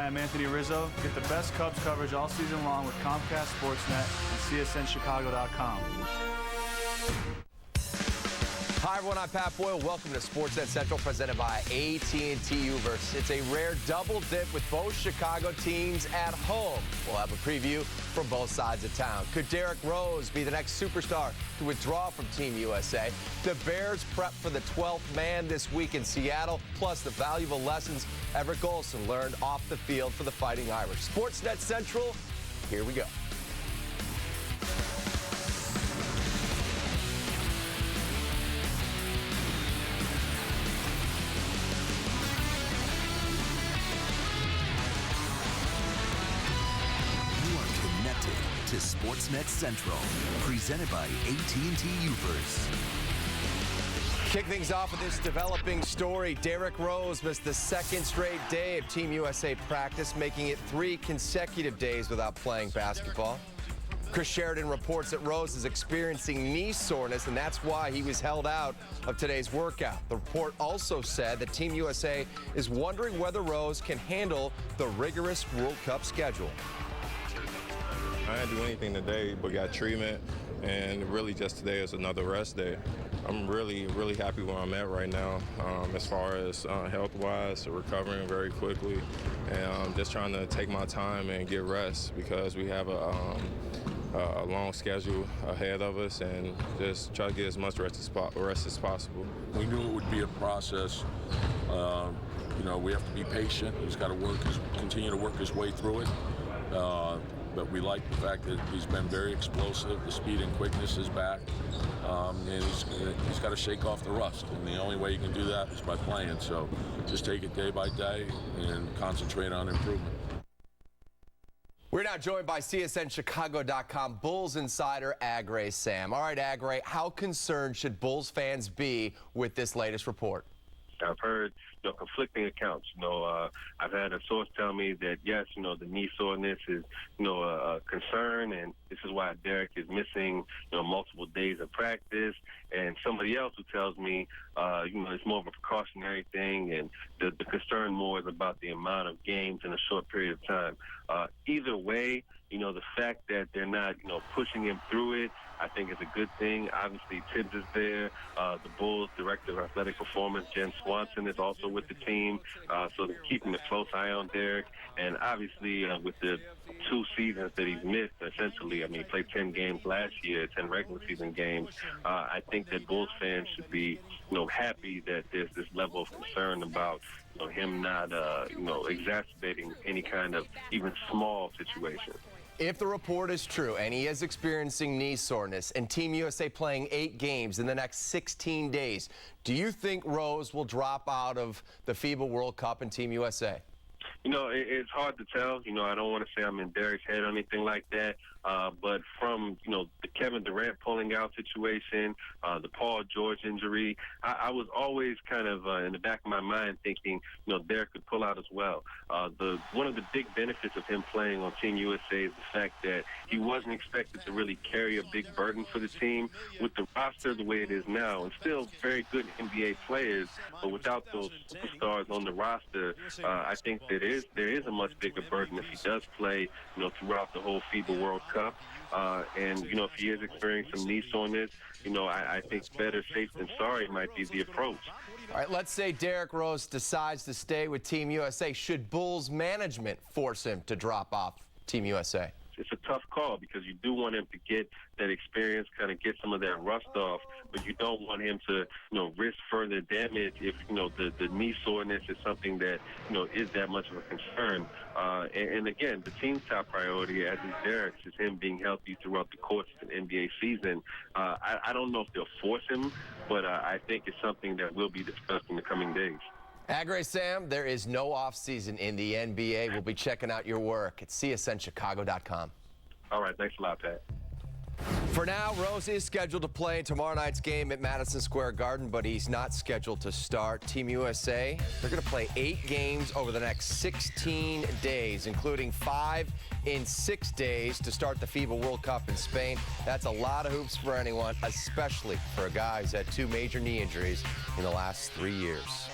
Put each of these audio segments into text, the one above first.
Hi, I'm Anthony Rizzo. Get the best Cubs coverage all season long with Comcast, SportsNet, and CSNChicago.com. Hi everyone, I'm Pat Boyle. Welcome to SportsNet Central, presented by AT&T Uverse. It's a rare double dip with both Chicago teams at home. We'll have a preview from both sides of town. Could Derrick Rose be the next superstar to withdraw from Team USA? The Bears prep for the 12th man this week in Seattle, plus the valuable lessons Everett Golson learned off the field for the Fighting Irish. SportsNet Central, here we go. To SportsNet Central, presented by AT&T Uverse. Kick things off with this developing story. Derrick Rose missed the second straight day of Team USA practice, making it 3 consecutive days without playing basketball. Chris Sheridan reports that Rose is experiencing knee soreness, and that's why he was held out of today's workout. The report also said that Team USA is wondering whether Rose can handle the rigorous World Cup schedule. I didn't do anything today but got treatment, and really just today is another rest day. I'm really happy where I'm at right now as far as health-wise, recovering very quickly, and just trying to take my time and get rest because we have a long schedule ahead of us, and just try to get as much rest as possible. We knew it would be a process. You know, we have to be patient. He's got to continue to work his way through it. But we like the fact that he's been very explosive. The speed and quickness is back, and he's got to shake off the rust. And the only way you can do that is by playing. So just take it day by day and concentrate on improvement. We're now joined by CSNChicago.com Bulls insider Agray Sam. All right, Agray, how concerned should Bulls fans be with this latest report? I've heard, conflicting accounts. I've had a source tell me that, yes, the knee soreness is, a concern, and this is why Derrick is missing, multiple days of practice. And somebody else who tells me, it's more of a precautionary thing, and the concern more is about the amount of games in a short period of time. Either way, the fact that they're not, pushing him through it, I think is a good thing. Obviously, Tibbs is there. The Bulls Director of Athletic Performance, Jen Swanson, is also with the team. So they're keeping a close eye on Derrick. And obviously, with the 2 seasons that he's missed, essentially, he played 10 games last year, 10 regular season games. I think that Bulls fans should be, happy that there's this level of concern about him not, exacerbating any kind of even small situation. If the report is true and he is experiencing knee soreness and Team USA playing 8 games in the next 16 days, do you think Rose will drop out of the FIBA World Cup and Team USA? It's hard to tell. I don't want to say I'm in Derrick's head or anything like that. But from, the Kevin Durant pulling out situation, the Paul George injury, I was always kind of in the back of my mind thinking, Derrick could pull out as well. One of the big benefits of him playing on Team USA is the fact that he wasn't expected to really carry a big burden for the team. With the roster the way it is now, and still very good NBA players, but without those superstars on the roster, I think that there is a much bigger burden if he does play, throughout the whole FIBA World Cup. And, if he is experiencing some knee soreness, I think better safe than sorry might be the approach. All right, let's say Derrick Rose decides to stay with Team USA. Should Bulls management force him to drop off Team USA? It's a tough call because you do want him to get that experience, kind of get some of that rust off, but you don't want him to, risk further damage if, the knee soreness is something that, is that much of a concern. And again, the team's top priority, as is Derrick's, is him being healthy throughout the course of an NBA season. I don't know if they'll force him, but I think it's something that will be discussed in the coming days. Agray Sam, there is no offseason in the NBA. We'll be checking out your work at CSNChicago.com. All right, thanks a lot, Pat. For now, Rose is scheduled to play in tomorrow night's game at Madison Square Garden, but he's not scheduled to start. Team USA, they're going to play 8 games over the next 16 days, including 5 in 6 days to start the FIBA World Cup in Spain. That's a lot of hoops for anyone, especially for a guy who's had 2 major knee injuries in the last 3 years.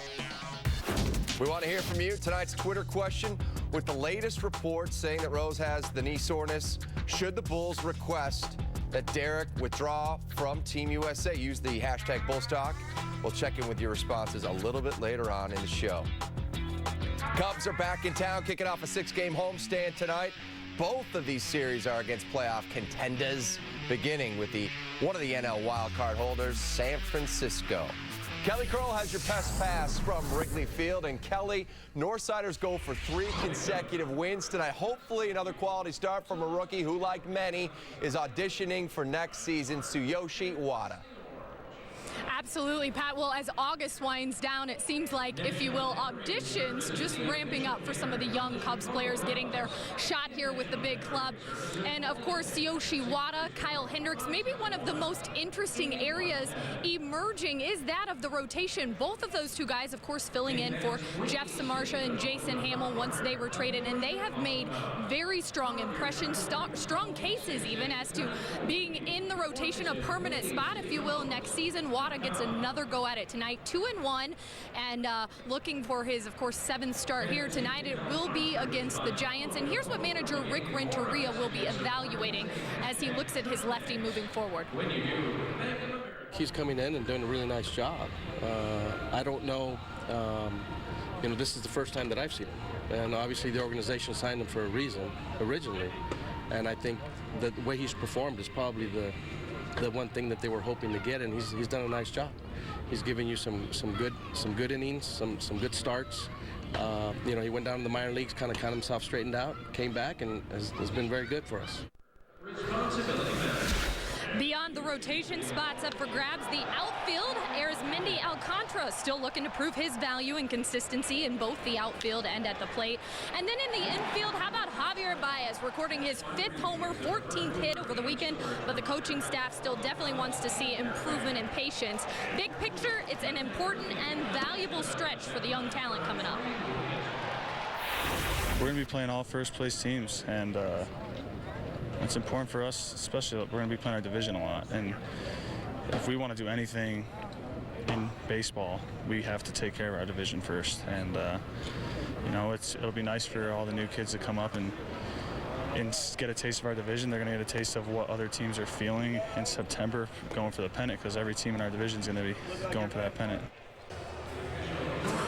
We want to hear from you. Tonight's Twitter question: with the latest report saying that Rose has the knee soreness. Should the Bulls request that Derek withdraw from Team USA? Use the hashtag Bullstalk. We'll check in with your responses a little bit later on in the show. Cubs are back in town, kicking off a 6-game homestand tonight. Both of these series are against playoff contenders, beginning with one of the NL wildcard holders, San Francisco. Kelly Curl has your best pass from Wrigley Field. And Kelly, Northsiders go for 3 consecutive wins tonight. Hopefully another quality start from a rookie who, like many, is auditioning for next season, Tsuyoshi Wada. Absolutely, Pat. Well, as August winds down, it seems like, if you will, auditions just ramping up for some of the young Cubs players getting their shot here with the big club. And, of course, Tsuyoshi Wada, Kyle Hendricks, maybe one of the most interesting areas emerging is that of the rotation. Both of those two guys, of course, filling in for Jeff Samardzija and Jason Hamill once they were traded. And they have made very strong impressions, strong cases even, as to being in the rotation, a permanent spot, if you will, next season. Wada gets another go at it tonight, 2-1, and looking for his, of course, 7th start here tonight. It will be against the Giants, and here's what manager Rick Renteria will be evaluating as he looks at his lefty moving forward. He's coming in and doing a really nice job. I don't know, this is the first time that I've seen him, and obviously the organization signed him for a reason originally, and I think that the way he's performed is probably the one thing that they were hoping to get, and he's done a nice job. He's given you some good innings, some good starts. He went down to the minor leagues, kind of got himself straightened out, came back, and has been very good for us. Beyond the rotation spots up for grabs, the outfield, Arizmendi Alcantara still looking to prove his value and consistency in both the outfield and at the plate. And then in the infield, how about Javier Baez recording his 5th homer, 14th hit over the weekend, but the coaching staff still definitely wants to see improvement in patience. Big picture, it's an important and valuable stretch for the young talent coming up. We're going to be playing all first-place teams, and it's important for us, especially that we're going to be playing our division a lot. And if we want to do anything in baseball, we have to take care of our division first. And, it'll be nice for all the new kids to come up and get a taste of our division. They're going to get a taste of what other teams are feeling in September going for the pennant, because every team in our division is going to be going for that pennant.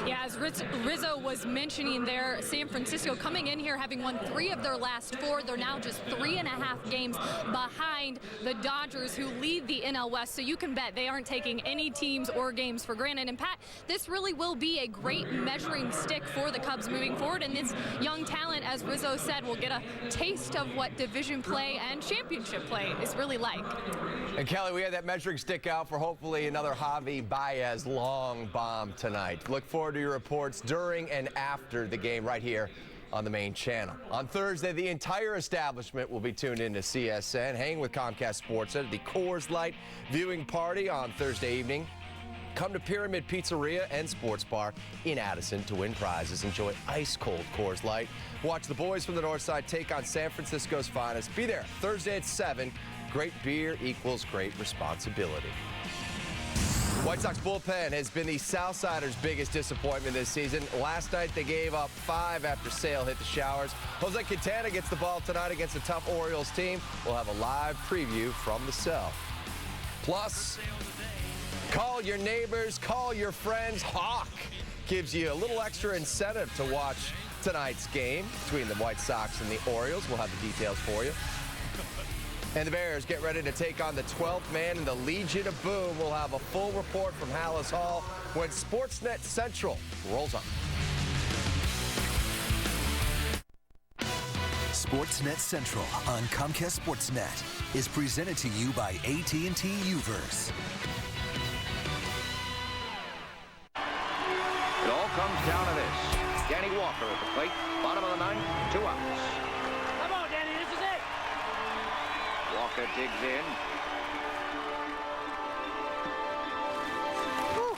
Yeah, as Rizzo was mentioning there, San Francisco coming in here having won 3 of their last 4. They're now just 3.5 games behind the Dodgers, who lead the NL West. So you can bet they aren't taking any teams or games for granted. And Pat, this really will be a great measuring stick for the Cubs moving forward. And this young talent, as Rizzo said, will get a taste of what division play and championship play is really like. And Kelly, we had that measuring stick out for hopefully another Javi Baez long bomb tonight. Look forward to your reports during and after the game right here on the main channel. On Thursday, the entire establishment will be tuned into CSN, hanging with Comcast SportsNet at the Coors Light viewing party on Thursday evening. Come to Pyramid Pizzeria and Sports Bar in Addison to win prizes. Enjoy ice-cold Coors Light. Watch the boys from the North Side take on San Francisco's finest. Be there Thursday at 7. Great beer equals great responsibility. White Sox bullpen has been the Southsiders' biggest disappointment this season. Last night they gave up 5 after Sale hit the showers. Jose Quintana gets the ball tonight against a tough Orioles team. We'll have a live preview from the cell. Plus, call your neighbors, call your friends. Hawk gives you a little extra incentive to watch tonight's game between the White Sox and the Orioles. We'll have the details for you. And the Bears get ready to take on the 12th man in the Legion of Boom. We'll have a full report from Hallis Hall when SportsNet Central rolls on. SportsNet Central on Comcast SportsNet is presented to you by AT&T UVerse. It all comes down to this. Danny Walker at the plate, bottom of the 9th, 2 outs. Come on, Danny, this is it. Walker digs in. Whew.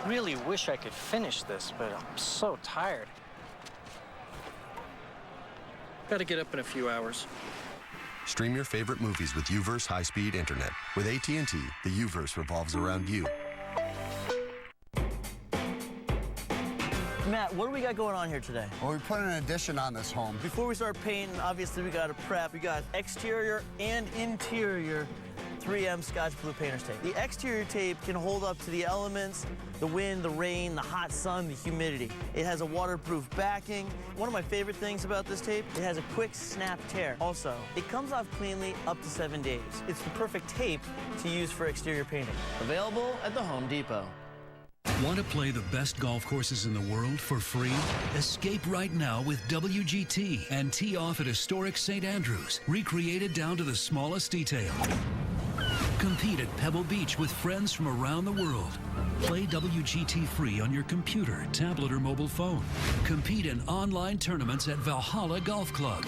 Really wish I could finish this, but I'm so tired. Gotta get up in a few hours. Stream your favorite movies with UVerse high-speed internet. With AT&T, the UVerse revolves around you. Matt, what do we got going on here today? Well, we put an addition on this home. Before we start painting, obviously we got to prep. We got exterior and interior 3M Scotch Blue Painter's tape. The exterior tape can hold up to the elements, the wind, the rain, the hot sun, the humidity. It has a waterproof backing. One of my favorite things about this tape, it has a quick snap tear. Also, it comes off cleanly up to 7 days. It's the perfect tape to use for exterior painting. Available at the Home Depot. Want to play the best golf courses in the world for free? Escape right now with WGT and tee off at historic St. Andrews, recreated down to the smallest detail. Compete at Pebble Beach with friends from around the world. Play WGT free on your computer, tablet, or mobile phone. Compete in online tournaments at Valhalla Golf Club.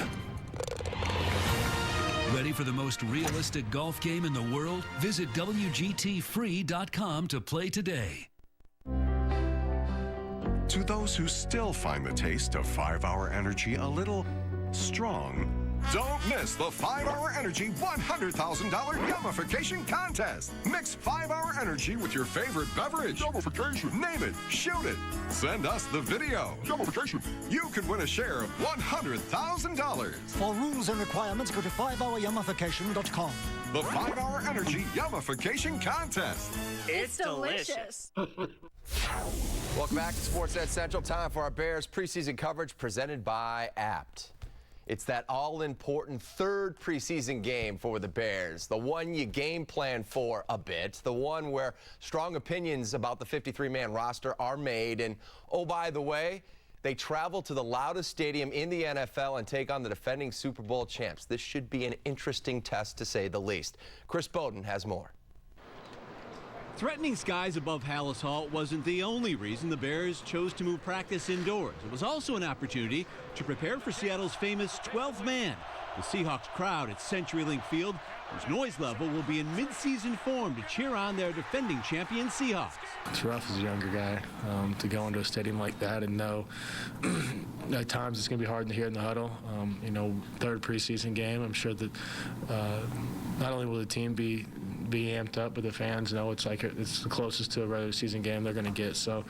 Ready for the most realistic golf game in the world? Visit WGTfree.com to play today. To those who still find the taste of 5-Hour Energy a little strong, don't miss the 5-Hour Energy $100,000 Yummification Contest. Mix 5-Hour Energy with your favorite beverage. Yummification. Name it. Shoot it. Send us the video. Yummification. You could win a share of $100,000. For rules and requirements, go to 5hourYummification.com. The 5-Hour Energy Yummification Contest. It's delicious. Welcome back to SportsNet Central. Time for our Bears preseason coverage presented by Apt. It's that all-important third preseason game for the Bears, the one you game plan for a bit, the one where strong opinions about the 53-man roster are made. And, oh, by the way, they travel to the loudest stadium in the NFL and take on the defending Super Bowl champs. This should be an interesting test, to say the least. Chris Bowden has more. Threatening skies above Hallis Hall wasn't the only reason the Bears chose to move practice indoors. It was also an opportunity to prepare for Seattle's famous 12th man, the Seahawks crowd at CenturyLink Field, whose noise level will be in midseason form to cheer on their defending champion Seahawks. It's rough as a younger guy to go into a stadium like that and know at times it's going to be hard to hear in the huddle. You know, third preseason game, I'm sure that not only will the team be amped up, but the fans know it's the closest to a regular season game they're going to get. So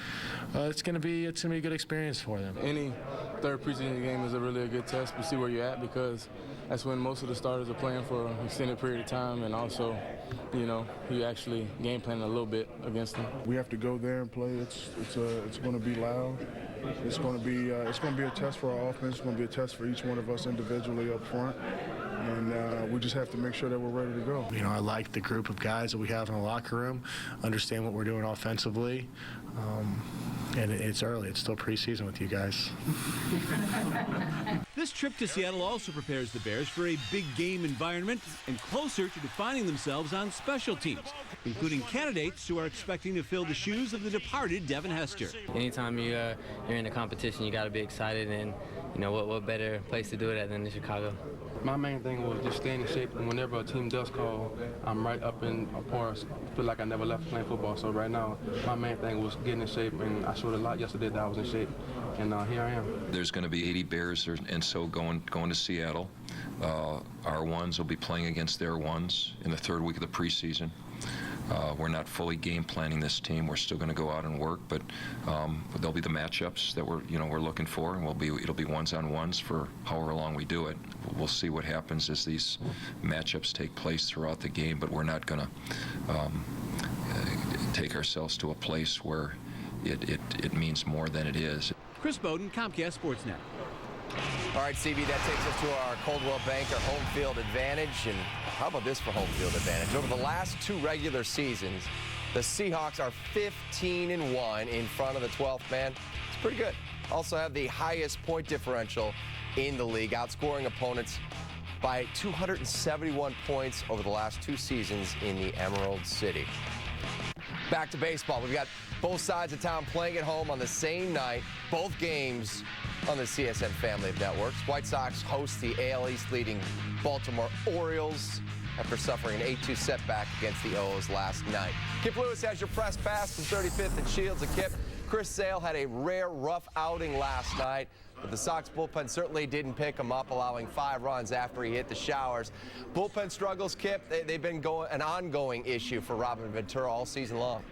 it's going to be a good experience for them. Any third preseason game is really a good test to see where you're at, because that's when most of the starters are playing for an extended period of time, and also, you know, you actually game planning a little bit against them. We have to go there and play. It's going to be loud. It's going to be a test for our offense. It's going to be a test for each one of us individually up front. And we just have to make sure that we're ready to go. You know, I like the group of guys that we have in the locker room, understand what we're doing offensively, and it's early. It's still preseason with you guys. This trip to Seattle also prepares the Bears for a big game environment and closer to defining themselves on special teams, including candidates who are expecting to fill the shoes of the departed Devin Hester. Anytime you're in a competition, you got to be excited, and you know what better place to do it at than in Chicago. My main thing was just staying in shape, and whenever a team does call, I'm right up in a par. Feel like I never left playing football. So right now, my main thing was getting in shape, and I showed a lot yesterday that I was in shape, and here I am. There's going to be 80 Bears, and so going to Seattle. Our ones will be playing against their ones in the third week of the preseason. We're not fully game planning this team. We're still going to go out and work, but there'll be the matchups that we're looking for, and it'll be ones-on-ones for however long we do it. We'll see what happens as these matchups take place throughout the game, but we're not going to take ourselves to a place where it means more than it is. Chris Bowden, Comcast SportsNet. All right, CB, that takes us to our Coldwell Banker home field advantage. And how about this for home field advantage? Over the last 2 regular seasons, the Seahawks are 15-1 in front of the 12th man. It's pretty good. Also have the highest point differential in the league, outscoring opponents by 271 points over the last 2 seasons in the Emerald City. Back to baseball. We've got both sides of town playing at home on the same night. Both games on the CSN family of networks. White Sox host the AL East leading Baltimore Orioles after suffering an 8-2 setback against the O's last night. Kip Lewis has your press pass from 35th and Shields. And Kip, Chris Sale had a rare rough outing last night, but the Sox bullpen certainly didn't pick him up, allowing 5 runs after he hit the showers. Bullpen struggles, Kip, they've been an ongoing issue for Robin Ventura all season long.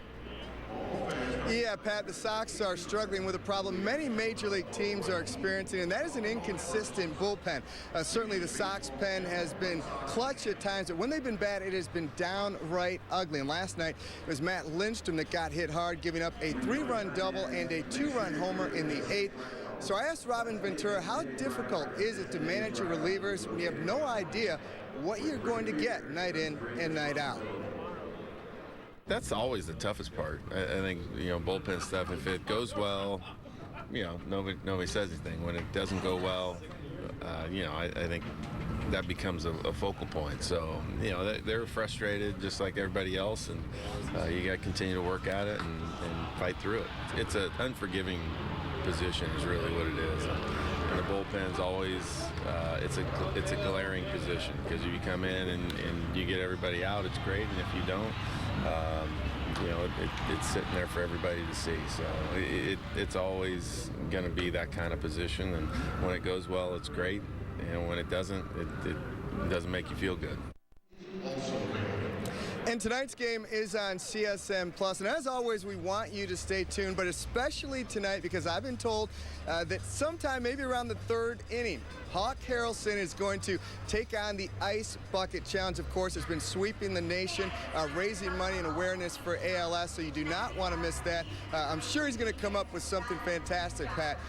Yeah, Pat, the Sox are struggling with a problem many major league teams are experiencing, and that is an inconsistent bullpen. Certainly the Sox pen has been clutch at times, but when they've been bad, it has been downright ugly. And last night, it was Matt Lindstrom that got hit hard, giving up a 3-run double and a 2-run homer in the 8th. So I asked Robin Ventura, how difficult is it to manage your relievers when you have no idea what you're going to get night in and night out? That's always the toughest part. I think, bullpen stuff, if it goes well, nobody says anything. When it doesn't go well, I think that becomes a focal point. So, they're frustrated just like everybody else, and you got to continue to work at it and fight through it. It's an unforgiving position is really what it is. And the bullpen's always, it's a glaring position, because if you come in and you get everybody out, it's great, and if you don't, it's sitting there for everybody to see. So it's always going to be that kind of position, and when it goes well, it's great, and when it doesn't, it doesn't make you feel good. And tonight's game is on CSN+, and as always, we want you to stay tuned, but especially tonight, because I've been told that sometime, maybe around the 3rd inning, Hawk Harrelson is going to take on the Ice Bucket Challenge. Of course, has been sweeping the nation, raising money and awareness for ALS, so you do not want to miss that. I'm sure he's going to come up with something fantastic, Pat,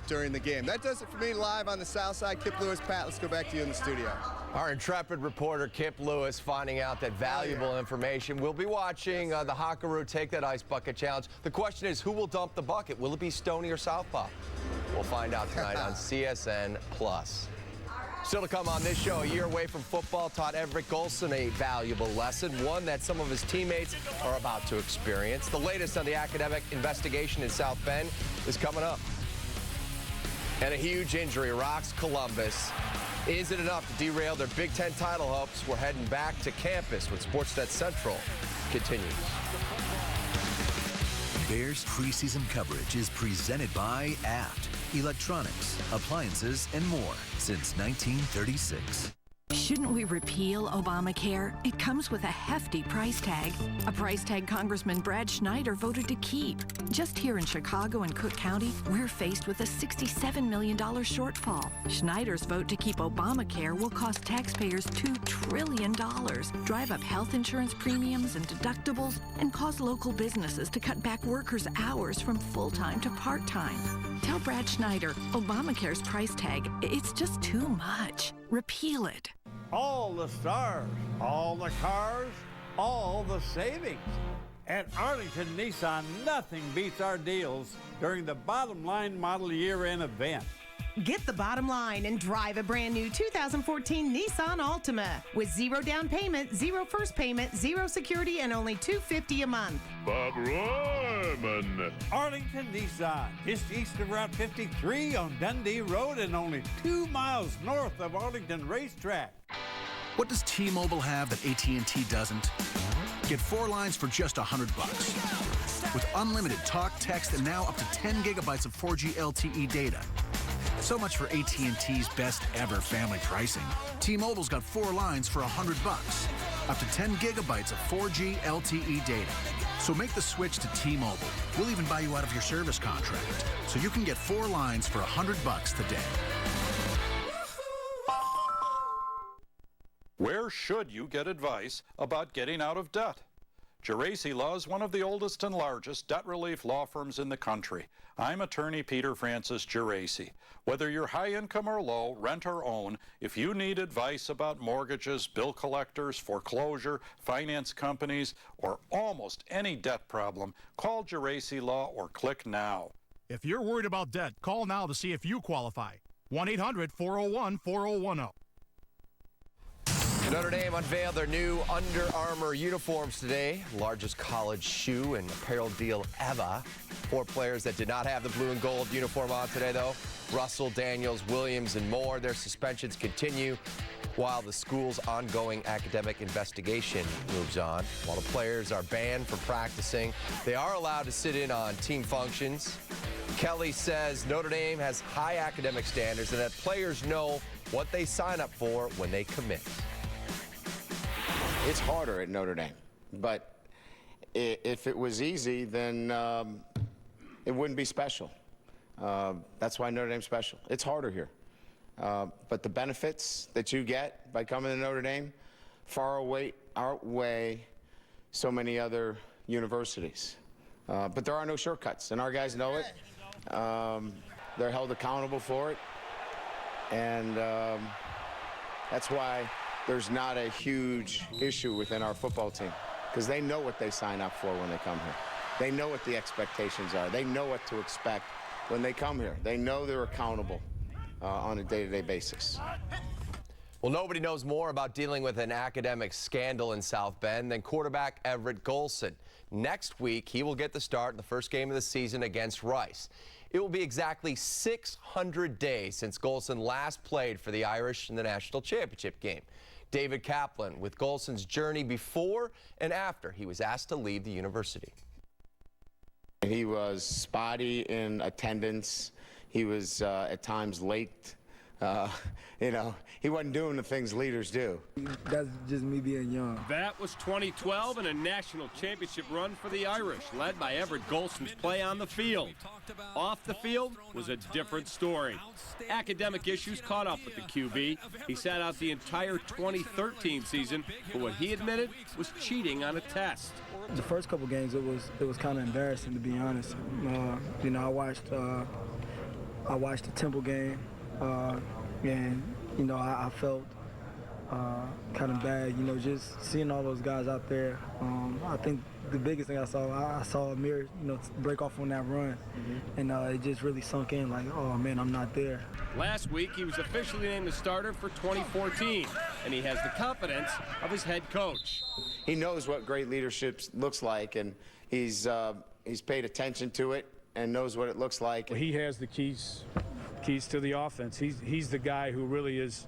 during the game. That does it for me live on the South Side. Kip Lewis, Pat, let's go back to you in the studio. Our intrepid reporter, Kip Lewis, finding out that valuable information. We'll be watching the Hawkaroo take that Ice Bucket Challenge. The question is, who will dump the bucket? Will it be Stoney or Southpaw? We'll find out tonight on CSN+. Still to come on this show, a year away from football taught Everett Golson a valuable lesson, one that some of his teammates are about to experience. The latest on the academic investigation in South Bend is coming up. And a huge injury rocks Columbus. Is it enough to derail their Big Ten title hopes? We're heading back to campus when SportsNet Central continues. Bears preseason coverage is presented by Aft, electronics, appliances, and more since 1936. Shouldn't we repeal Obamacare? It comes with a hefty price tag. A price tag Congressman Brad Schneider voted to keep. Just here in Chicago and Cook County, we're faced with a $67 million shortfall. Schneider's vote to keep Obamacare will cost taxpayers $2 trillion, drive up health insurance premiums and deductibles, and cause local businesses to cut back workers' hours from full-time to part-time. Tell Brad Schneider, Obamacare's price tag, it's just too much. Repeal it. All the stars, all the cars, all the savings. At Arlington Nissan, nothing beats our deals during the Bottom Line Model Year-End event. Get the bottom line and drive a brand new 2014 Nissan Altima with 0 down payment, 0 first payment, 0 security, and only $250 a month. Bob Ryman. Arlington Nissan, just east of Route 53 on Dundee Road and only 2 miles north of Arlington Racetrack. What does T-Mobile have that AT&T doesn't? Get 4 lines for just $100. With unlimited talk, text, and now up to 10 gigabytes of 4G LTE data. So much for AT&T's best ever family pricing. T-Mobile's got 4 lines for $100. Up to 10 gigabytes of 4G LTE data. So make the switch to T-Mobile. We'll even buy you out of your service contract. So you can get 4 lines for $100 today. Where should you get advice about getting out of debt? Geraci Law is one of the oldest and largest debt relief law firms in the country. I'm attorney Peter Francis Geraci. Whether you're high income or low, rent or own, if you need advice about mortgages, bill collectors, foreclosure, finance companies, or almost any debt problem, call Geraci Law or click now. If you're worried about debt, call now to see if you qualify. 1-800-401-4010. Notre Dame unveiled their new Under Armour uniforms today, largest college shoe and apparel deal ever. 4 players that did not have the blue and gold uniform on today, though. Russell, Daniels, Williams, and more. Their suspensions continue while the school's ongoing academic investigation moves on. While the players are banned from practicing, they are allowed to sit in on team functions. Kelly says Notre Dame has high academic standards and that players know what they sign up for when they commit. It's harder at Notre Dame, but if it was easy, then it wouldn't be special. That's why Notre Dame's special. It's harder here. But the benefits that you get by coming to Notre Dame far outweigh so many other universities. But there are no shortcuts, and our guys know it. They're held accountable for it. And that's why there's not a huge issue within our football team, because they know what they sign up for when they come here. They know what the expectations are. They know what to expect when they come here. They know they're accountable on a day-to-day basis. Well, nobody knows more about dealing with an academic scandal in South Bend than quarterback Everett Golson. Next week, he will get the start in the first game of the season against Rice. It will be exactly 600 days since Golson last played for the Irish in the national championship game. David Kaplan with Golson's journey before and after he was asked to leave the university. He was spotty in attendance. He was at times late. You know, he wasn't doing the things leaders do. That's just me being young. That was 2012 and a national championship run for the Irish, led by Everett Golson's play on the field. Off the field was a different story. Academic issues caught up with the QB. He sat out the entire 2013 season for what he admitted was cheating on a test. The first couple games, it was kind of embarrassing, to be honest. You know, I watched the Temple game. And, you know, I felt kind of bad, you know, just seeing all those guys out there. I think the biggest thing I saw Amir, you know, break off on that run. And it just really sunk in like, oh, man, I'm not there. Last week, he was officially named the starter for 2014, and he has the confidence of his head coach. He knows what great leadership looks like, and he's paid attention to it and knows what it looks like. He has the keys to the offense. He's the guy who really is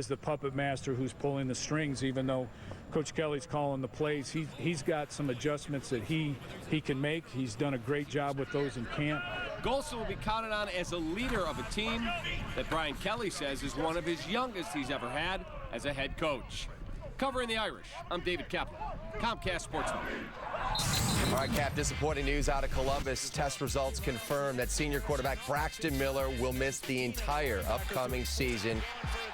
the puppet master who's pulling the strings, even though Coach Kelly's calling the plays. He's got some adjustments that he can make. He's done a great job with those in camp. Golson will be counted on as a leader of a team that Brian Kelly says is one of his youngest he's ever had as a head coach. Covering the Irish, I'm David Kaplan, Comcast SportsNet. All right, Cap, disappointing news out of Columbus. Test results confirm that senior quarterback Braxton Miller will miss the entire upcoming season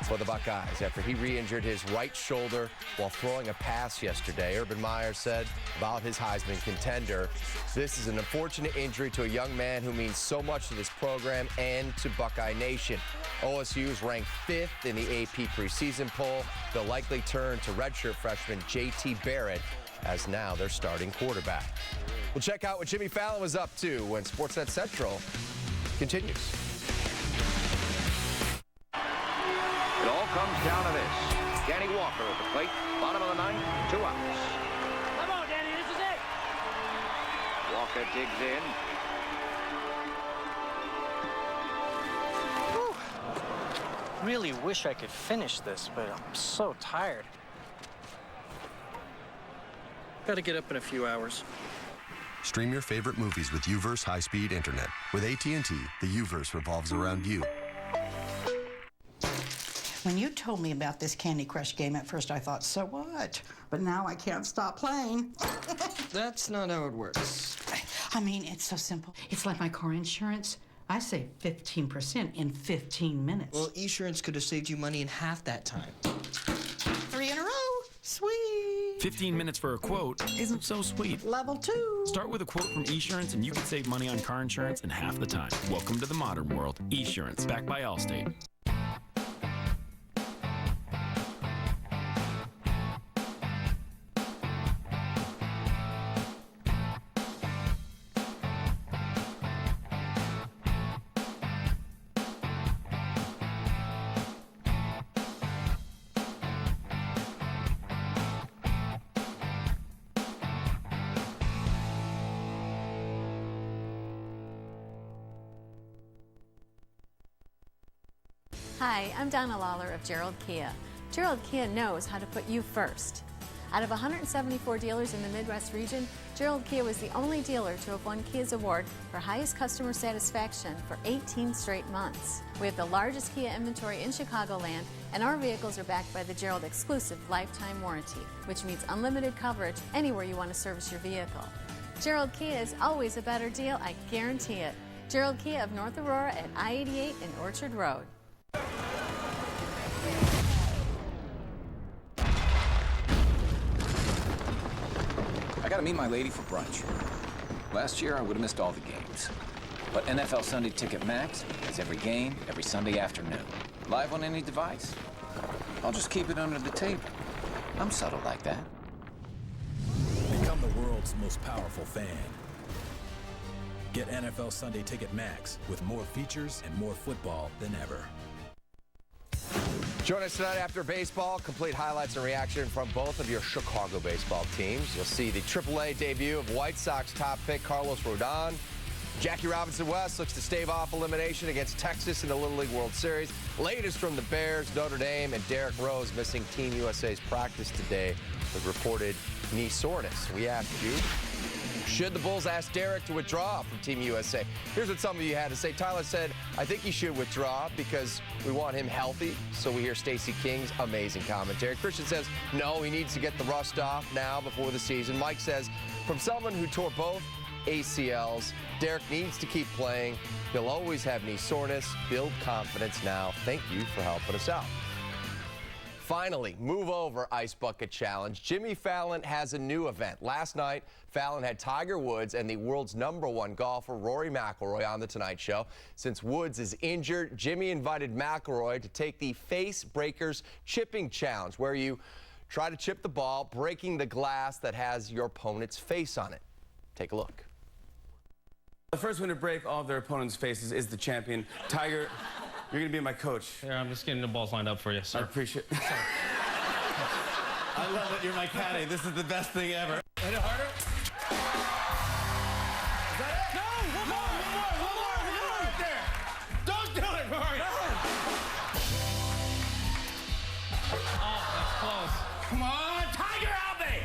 for the Buckeyes after he re-injured his right shoulder while throwing a pass yesterday. Urban Meyer said about his Heisman contender, "This is an unfortunate injury to a young man who means so much to this program and to Buckeye Nation." OSU is ranked 5th in the AP preseason poll. They'll likely turn to redshirt freshman J.T. Barrett as now their starting quarterback. We'll check out what Jimmy Fallon was up to when SportsNet Central continues. It all comes down to this. Danny Walker at the plate, bottom of the ninth, 2 outs. Come on, Danny, this is it. Walker digs in. Whew. Really wish I could finish this, but I'm so tired. Got to get up in a few hours. Stream your favorite movies with UVerse high-speed internet. With AT&T, the UVerse revolves around you. When you told me about this Candy Crush game, at first I thought, so what? But now I can't stop playing. That's not how it works. I mean, it's so simple. It's like my car insurance. I save 15% in 15 minutes. Well, Esurance could have saved you money in half that time. 3 in a row. Sweet. 15 minutes for a quote isn't so sweet. Level 2. Start with a quote from Esurance and you can save money on car insurance in half the time. Welcome to the modern world. Esurance, backed by Allstate. Hi, I'm Donna Lawler of Gerald Kia. Gerald Kia knows how to put you first. Out of 174 dealers in the Midwest region, Gerald Kia was the only dealer to have won Kia's award for highest customer satisfaction for 18 straight months. We have the largest Kia inventory in Chicagoland, and our vehicles are backed by the Gerald exclusive lifetime warranty, which means unlimited coverage anywhere you want to service your vehicle. Gerald Kia is always a better deal, I guarantee it. Gerald Kia of North Aurora at I-88 and Orchard Road. I gotta meet my lady for brunch. Last year, I would have missed all the games. But NFL Sunday Ticket Max is every game, every Sunday afternoon. Live on any device. I'll just keep it under the table. I'm subtle like that. Become the world's most powerful fan. Get NFL Sunday Ticket Max with more features and more football than ever. Join us tonight after baseball. Complete highlights and reaction from both of your Chicago baseball teams. You'll see the AAA debut of White Sox top pick Carlos Rodon. Jackie Robinson-West looks to stave off elimination against Texas in the Little League World Series. Latest from the Bears, Notre Dame, and Derrick Rose missing Team USA's practice today with reported knee soreness. We asked you, should the Bulls ask Derrick to withdraw from Team USA? Here's what some of you had to say. Tyler said, I think he should withdraw because we want him healthy. So we hear Stacey King's amazing commentary. Christian says, no, he needs to get the rust off now before the season. Mike says, from someone who tore both ACLs, Derrick needs to keep playing. He'll always have knee soreness. Build confidence now. Thank you for helping us out. Finally, move over Ice Bucket Challenge. Jimmy Fallon has a new event. Last night, Fallon had Tiger Woods and the world's #1 golfer, Rory McIlroy, on The Tonight Show. Since Woods is injured, Jimmy invited McIlroy to take the Face Breakers Chipping Challenge, where you try to chip the ball, breaking the glass that has your opponent's face on it. Take a look. The first one to break all of their opponents' faces is the champion. Tiger, you're going to be my coach. Yeah, I'm just getting the balls lined up for you, sir. I appreciate it. I love it. You're my caddy. This is the best thing ever. Hit it harder. Is that it? No! One more right there. Don't do it, Rory. No. Oh, that's close. Come on, Tiger, help me.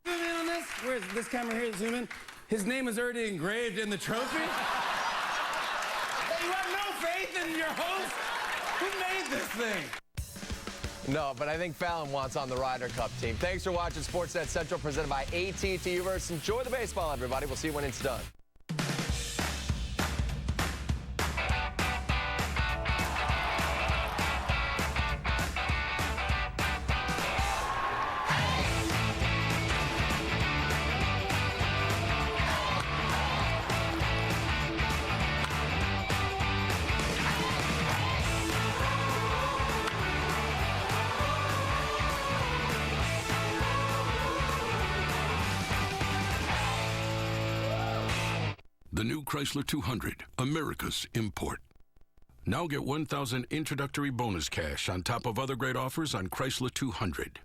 Zoom in on this. Where's this camera here? Zoom in. His name is already engraved in the trophy. You have no faith in your host? Who made this thing? No, but I think Fallon wants on the Ryder Cup team. Thanks for watching SportsNet Central, presented by AT&T Uverse. Enjoy the baseball, everybody. We'll see you when it's done. The new Chrysler 200, America's import. Now get $1,000 introductory bonus cash on top of other great offers on Chrysler 200.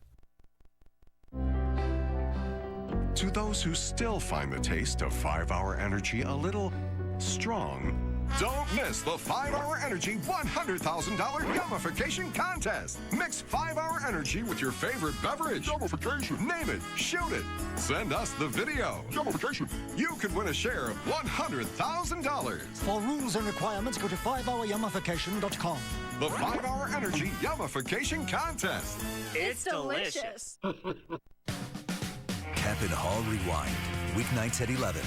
To those who still find the taste of 5-Hour Energy a little strong, don't miss the 5-Hour Energy $100,000 Yummification Contest. Mix 5-Hour Energy with your favorite beverage. Yummification. Name it. Shoot it. Send us the video. Yummification. You could win a share of $100,000. For rules and requirements, go to 5hourYummification.com. The 5-Hour Energy Yummification Contest. It's delicious. Captain Hall Rewind, weeknights at 11.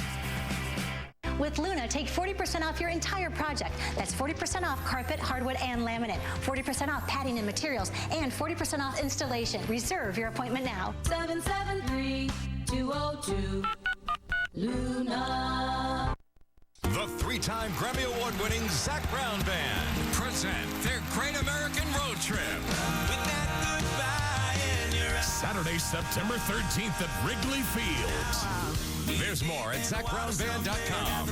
With Luna, take 40% off your entire project. That's 40% off carpet, hardwood, and laminate. 40% off padding and materials, and 40% off installation. Reserve your appointment now. 773-202 Luna. The 3-time Grammy Award-winning Zac Brown Band present their Great American Road Trip. Saturday, September 13th at Wrigley Field. There's more at ZachBrownBand.com.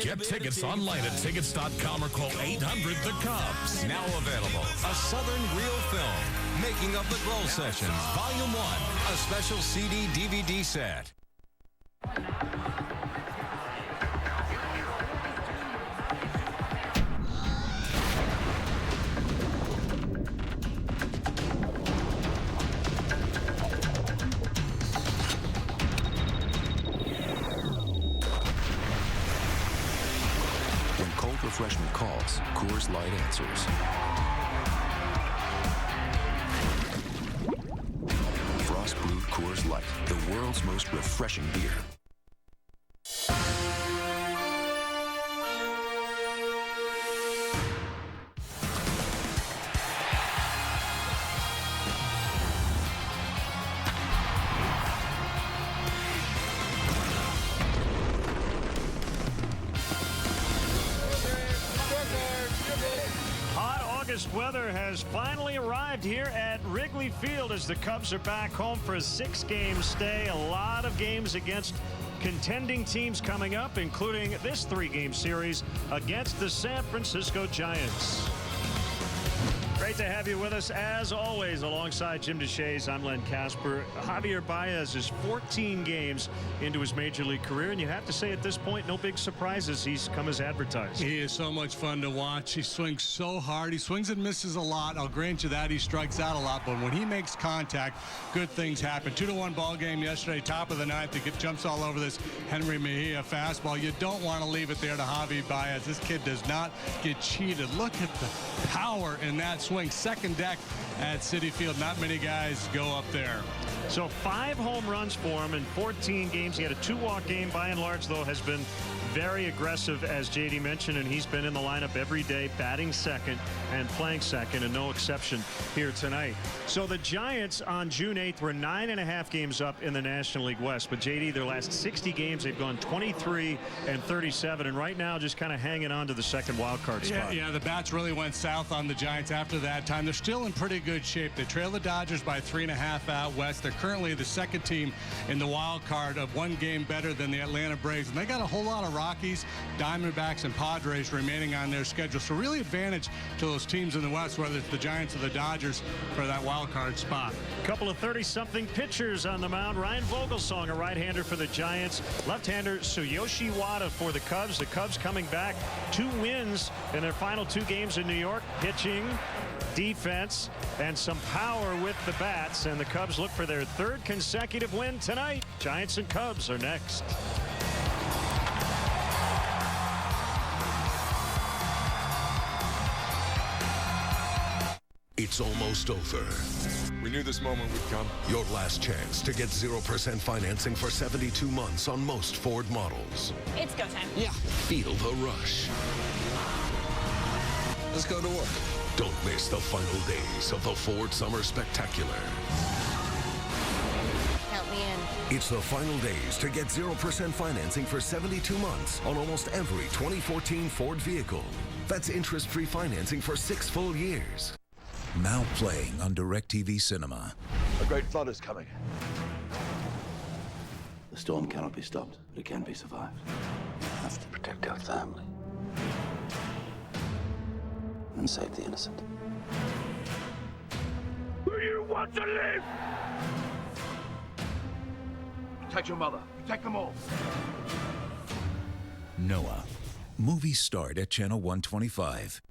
Get tickets online at tickets.com or call 800-THE-CUBS. Now available, a Southern Real Film, Making of the Glow Sessions, Volume 1, a special CD-DVD set. Refreshment calls, Coors Light answers. the world's most refreshing beer. Weather has finally arrived here at Wrigley Field as the Cubs are back home for a 6-game stay. A lot of games against contending teams coming up, including this 3-game series against the San Francisco Giants. Great to have you with us, as always, alongside Jim DeShays. I'm Len Casper. Javier Baez is 14 games into his major league career, and you have to say at this point, no big surprises. He's come as advertised. He is so much fun to watch. He swings so hard. He swings and misses a lot. I'll grant you that. He strikes out a lot, but when he makes contact, good things happen. 2-1 ball game yesterday, top of the ninth. He jumps all over this Henry Mejia fastball. You don't want to leave it there to Javi Baez. This kid does not get cheated. Look at the power in that swing. Second deck at Citi Field. Not many guys go up there. So 5 home runs for him in 14 games. He had a 2-walk game. By and large, though, has been very aggressive, as JD mentioned, and he's been in the lineup every day, batting second and playing second, and no exception here tonight. So the Giants on June 8th were 9.5 games up in the National League West, but JD, their last 60 games, they've gone 23-37, and right now just kind of hanging on to the second wild card spot. Yeah, the bats really went south on the Giants after that time. They're still in pretty good shape. They trail the Dodgers by 3.5 out west. They're currently the second team in the wild card, of 1 game better than the Atlanta Braves, and they got a whole lot of Rockies, Diamondbacks, and Padres remaining on their schedule. So really advantage to those teams in the West, whether it's the Giants or the Dodgers, for that wild card spot. A couple of 30-something pitchers on the mound. Ryan Vogelsong, a right-hander for the Giants. Left-hander Tsuyoshi Wada for the Cubs. The Cubs coming back, 2 wins in their final 2 games in New York. Pitching, defense, and some power with the bats. And the Cubs look for their 3rd consecutive win tonight. Giants and Cubs are next. It's almost over. We knew this moment would come. Your last chance to get 0% financing for 72 months on most Ford models. It's go time. Yeah. Feel the rush. Let's go to work. Don't miss the final days of the Ford Summer Spectacular. Count me in. It's the final days to get 0% financing for 72 months on almost every 2014 Ford vehicle. That's interest-free financing for 6 full years. Now playing on DirecTV Cinema. A great flood is coming. The storm cannot be stopped, but it can be survived. We have to protect our family. And save the innocent. Do you want to live? Protect your mother. Protect them all. Noah. Movie start at Channel 125.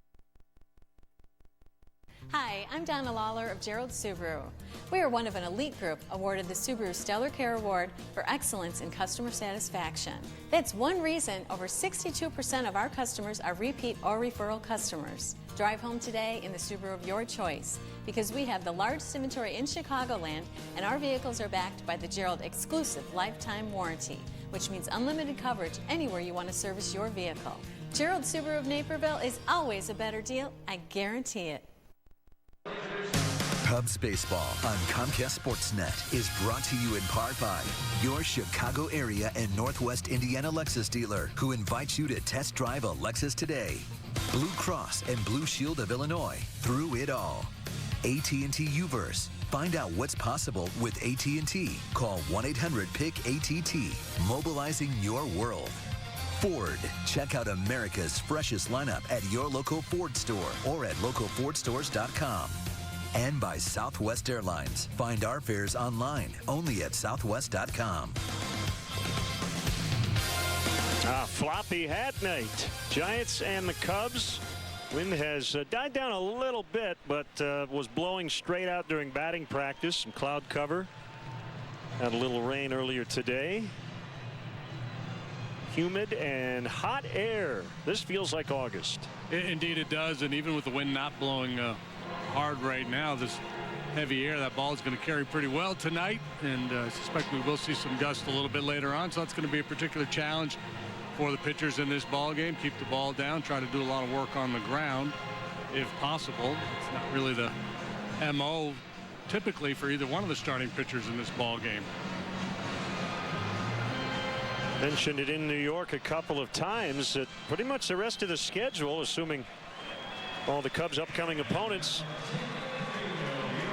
Hi, I'm Donna Lawler of Gerald Subaru. We are one of an elite group awarded the Subaru Stellar Care Award for excellence in customer satisfaction. That's one reason over 62% of our customers are repeat or referral customers. Drive home today in the Subaru of your choice, because we have the largest inventory in Chicagoland, and our vehicles are backed by the Gerald exclusive lifetime warranty, which means unlimited coverage anywhere you want to service your vehicle. Gerald Subaru of Naperville is always a better deal, I guarantee it. Cubs baseball on Comcast SportsNet is brought to you in part by your Chicago area and Northwest Indiana Lexus dealer, who invites you to test drive a Lexus today. Blue Cross and Blue Shield of Illinois, through it all. AT&T Uverse. Find out what's possible with AT&T. Call 1-800-PIC-ATT. Mobilizing your world. Ford. Check out America's freshest lineup at your local Ford store or at localfordstores.com. And by Southwest Airlines. Find our fares online, only at southwest.com. Floppy hat night. Giants and the Cubs. Wind has died down a little bit, but was blowing straight out during batting practice. Some cloud cover. Had a little rain earlier today. Humid and hot air. This feels like August. Indeed it does, and even with the wind not blowing hard right now, this heavy air. That ball is going to carry pretty well tonight, and I suspect we will see some gusts a little bit later on. So that's going to be a particular challenge for the pitchers in this ball game. Keep the ball down, try to do a lot of work on the ground if possible. It's not really the MO typically for either one of the starting pitchers in this ball game. Mentioned it in New York a couple of times that pretty much the rest of the schedule, assuming all the Cubs' upcoming opponents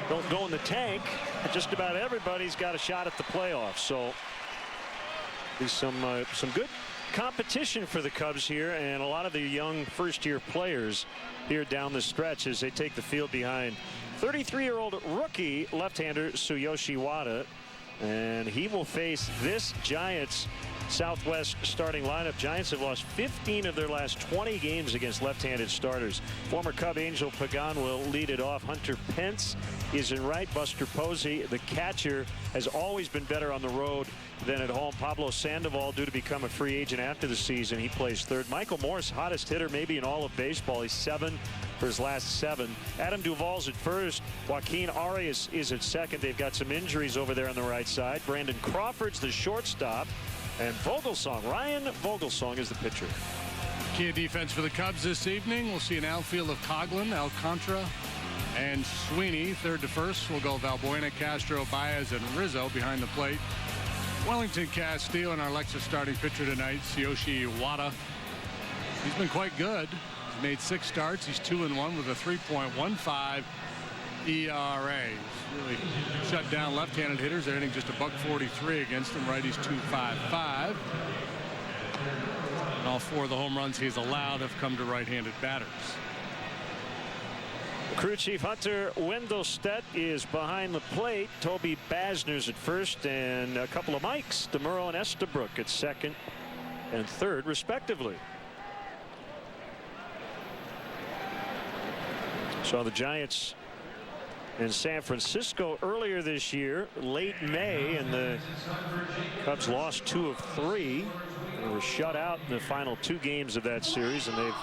don't go in the tank, just about everybody's got a shot at the playoffs. So there's some good competition for the Cubs here, and a lot of the young first-year players here down the stretch as they take the field behind 33-year-old rookie left-hander Tsuyoshi Wada, and he will face this Giants Southwest starting lineup. Giants have lost 15 of their last 20 games against left-handed starters. Former Cub Angel Pagan will lead it off. Hunter Pence is in right. Buster Posey, the catcher, has always been better on the road than at home. Pablo Sandoval, due to become a free agent after the season, he plays third. Michael Morse, hottest hitter maybe in all of baseball. He's 7 for his last 7. Adam Duvall's at first. Joaquin Arias is at second. They've got some injuries over there on the right side. Brandon Crawford's the shortstop. And Vogelsong, Ryan Vogelsong is the pitcher. Key defense for the Cubs this evening. We'll see an outfield of Coughlin, Alcantara, and Sweeney. Third to first will go Valbuena, Castro, Baez, and Rizzo behind the plate. Wellington Castillo and our Lexus starting pitcher tonight, Tsuyoshi Wada. He's been quite good. He's made 6 starts. He's 2-1 with a 3.15 ERA. He's really shut down left-handed hitters. They're hitting just $1.43 against them. Righties 2.55. And all 4 of the home runs he's allowed have come to right-handed batters. Crew chief Hunter Wendelstedt is behind the plate. Toby Basner's at first, and a couple of Mikes, DeMuro and Estabrook at second and third, respectively. Saw the Giants in San Francisco earlier this year, late May, and the Cubs lost 2 of 3. They were shut out in the final 2 games of that series, and they've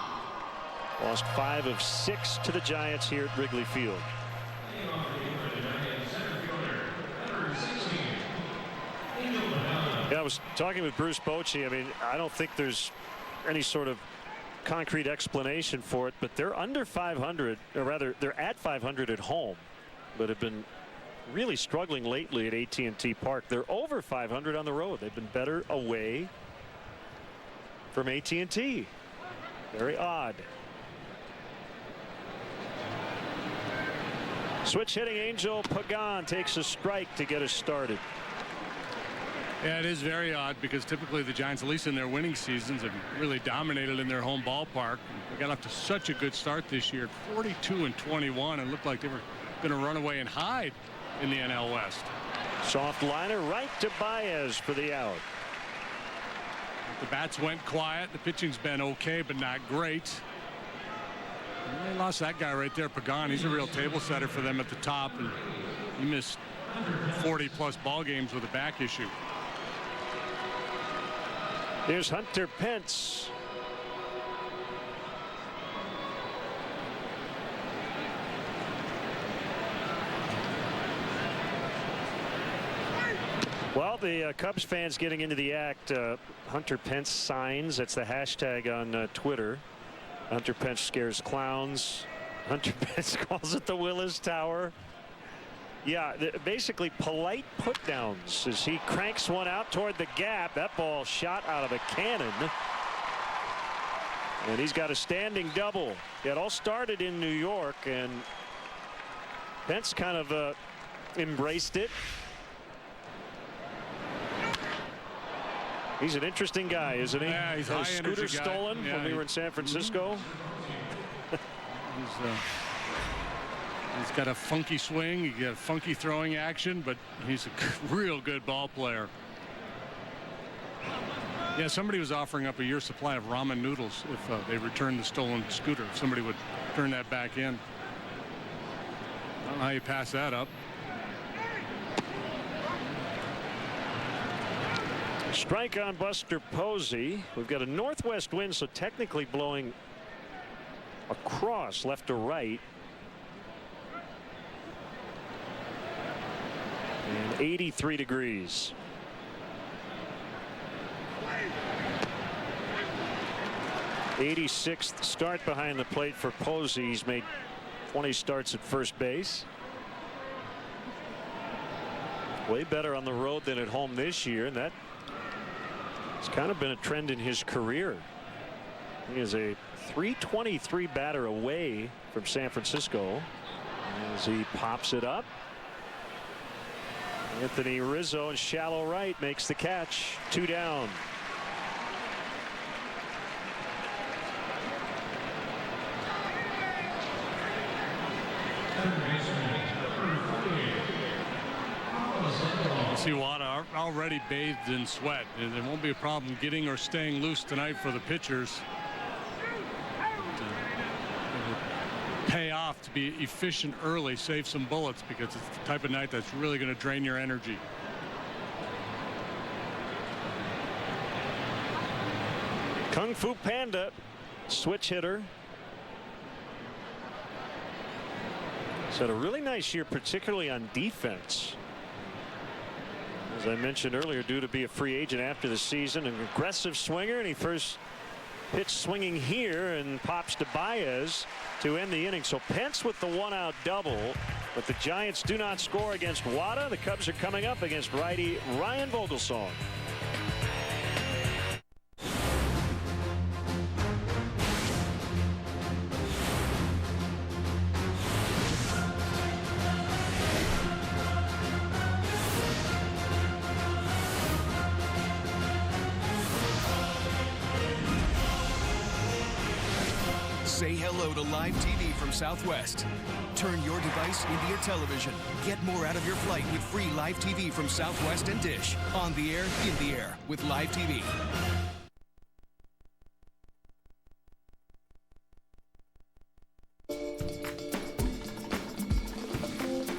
lost 5 of 6 to the Giants here at Wrigley Field. Yeah, I was talking with Bruce Bochy. I mean, I don't think there's any sort of concrete explanation for it, but they're under 500, or rather they're at 500 at home, but have been really struggling lately at AT&T Park. They're over 500 on the road. They've been better away from AT&T. Very odd. Switch hitting Angel Pagan takes a strike to get us started. Yeah, it is very odd because typically the Giants, at least in their winning seasons, have really dominated in their home ballpark. They got off to such a good start this year, 42-21, and looked like they were going to run away and hide in the NL West. Soft liner right to Baez for the out. The bats went quiet. The pitching's been okay, but not great. And they lost that guy right there, Pagan. He's a real table setter for them at the top, and he missed 40-plus ball games with a back issue. Here's Hunter Pence. Well, the Cubs fans getting into the act. Hunter Pence signs. That's the hashtag on Twitter. Hunter Pence scares clowns. Hunter Pence calls it the Willis Tower. Yeah, basically polite put downs as he cranks one out toward the gap. That ball shot out of a cannon. And he's got a standing double. It all started in New York, and Pence kind of embraced it. He's an interesting guy, isn't he? Yeah, he's a high energy guy. Scooter stolen when we were in San Francisco. He's got a funky swing. He got funky throwing action, but he's a real good ball player. Yeah, somebody was offering up a year's supply of ramen noodles if they returned the stolen scooter. If somebody would turn that back in. I don't know how you pass that up. Strike on Buster Posey. We've got a northwest wind, so technically blowing across left to right. and 83 degrees. '86th start behind the plate for Posey. He's made 20 starts at first base. Way better on the road than at home this year, and that has kind of been a trend in his career. He is a .323 batter away from San Francisco as he pops it up. Anthony Rizzo in shallow right makes the catch. 2 down. See Wada already bathed in sweat, and there won't be a problem getting or staying loose tonight for the pitchers. Pay off to be efficient early, save some bullets, because it's the type of night that's really going to drain your energy. Kung Fu Panda, switch hitter. He's had a really nice year, particularly on defense. As I mentioned earlier, due to be a free agent after the season, an aggressive swinger, and he first pitch swinging here and pops to Baez to end the inning. So Pence with the 1-out double, but the Giants do not score against Wada. The Cubs are coming up against righty Ryan Vogelsong. Say hello to live TV from Southwest. Turn your device into your television. Get more out of your flight with free live TV from Southwest and Dish. On the air, in the air, with live TV.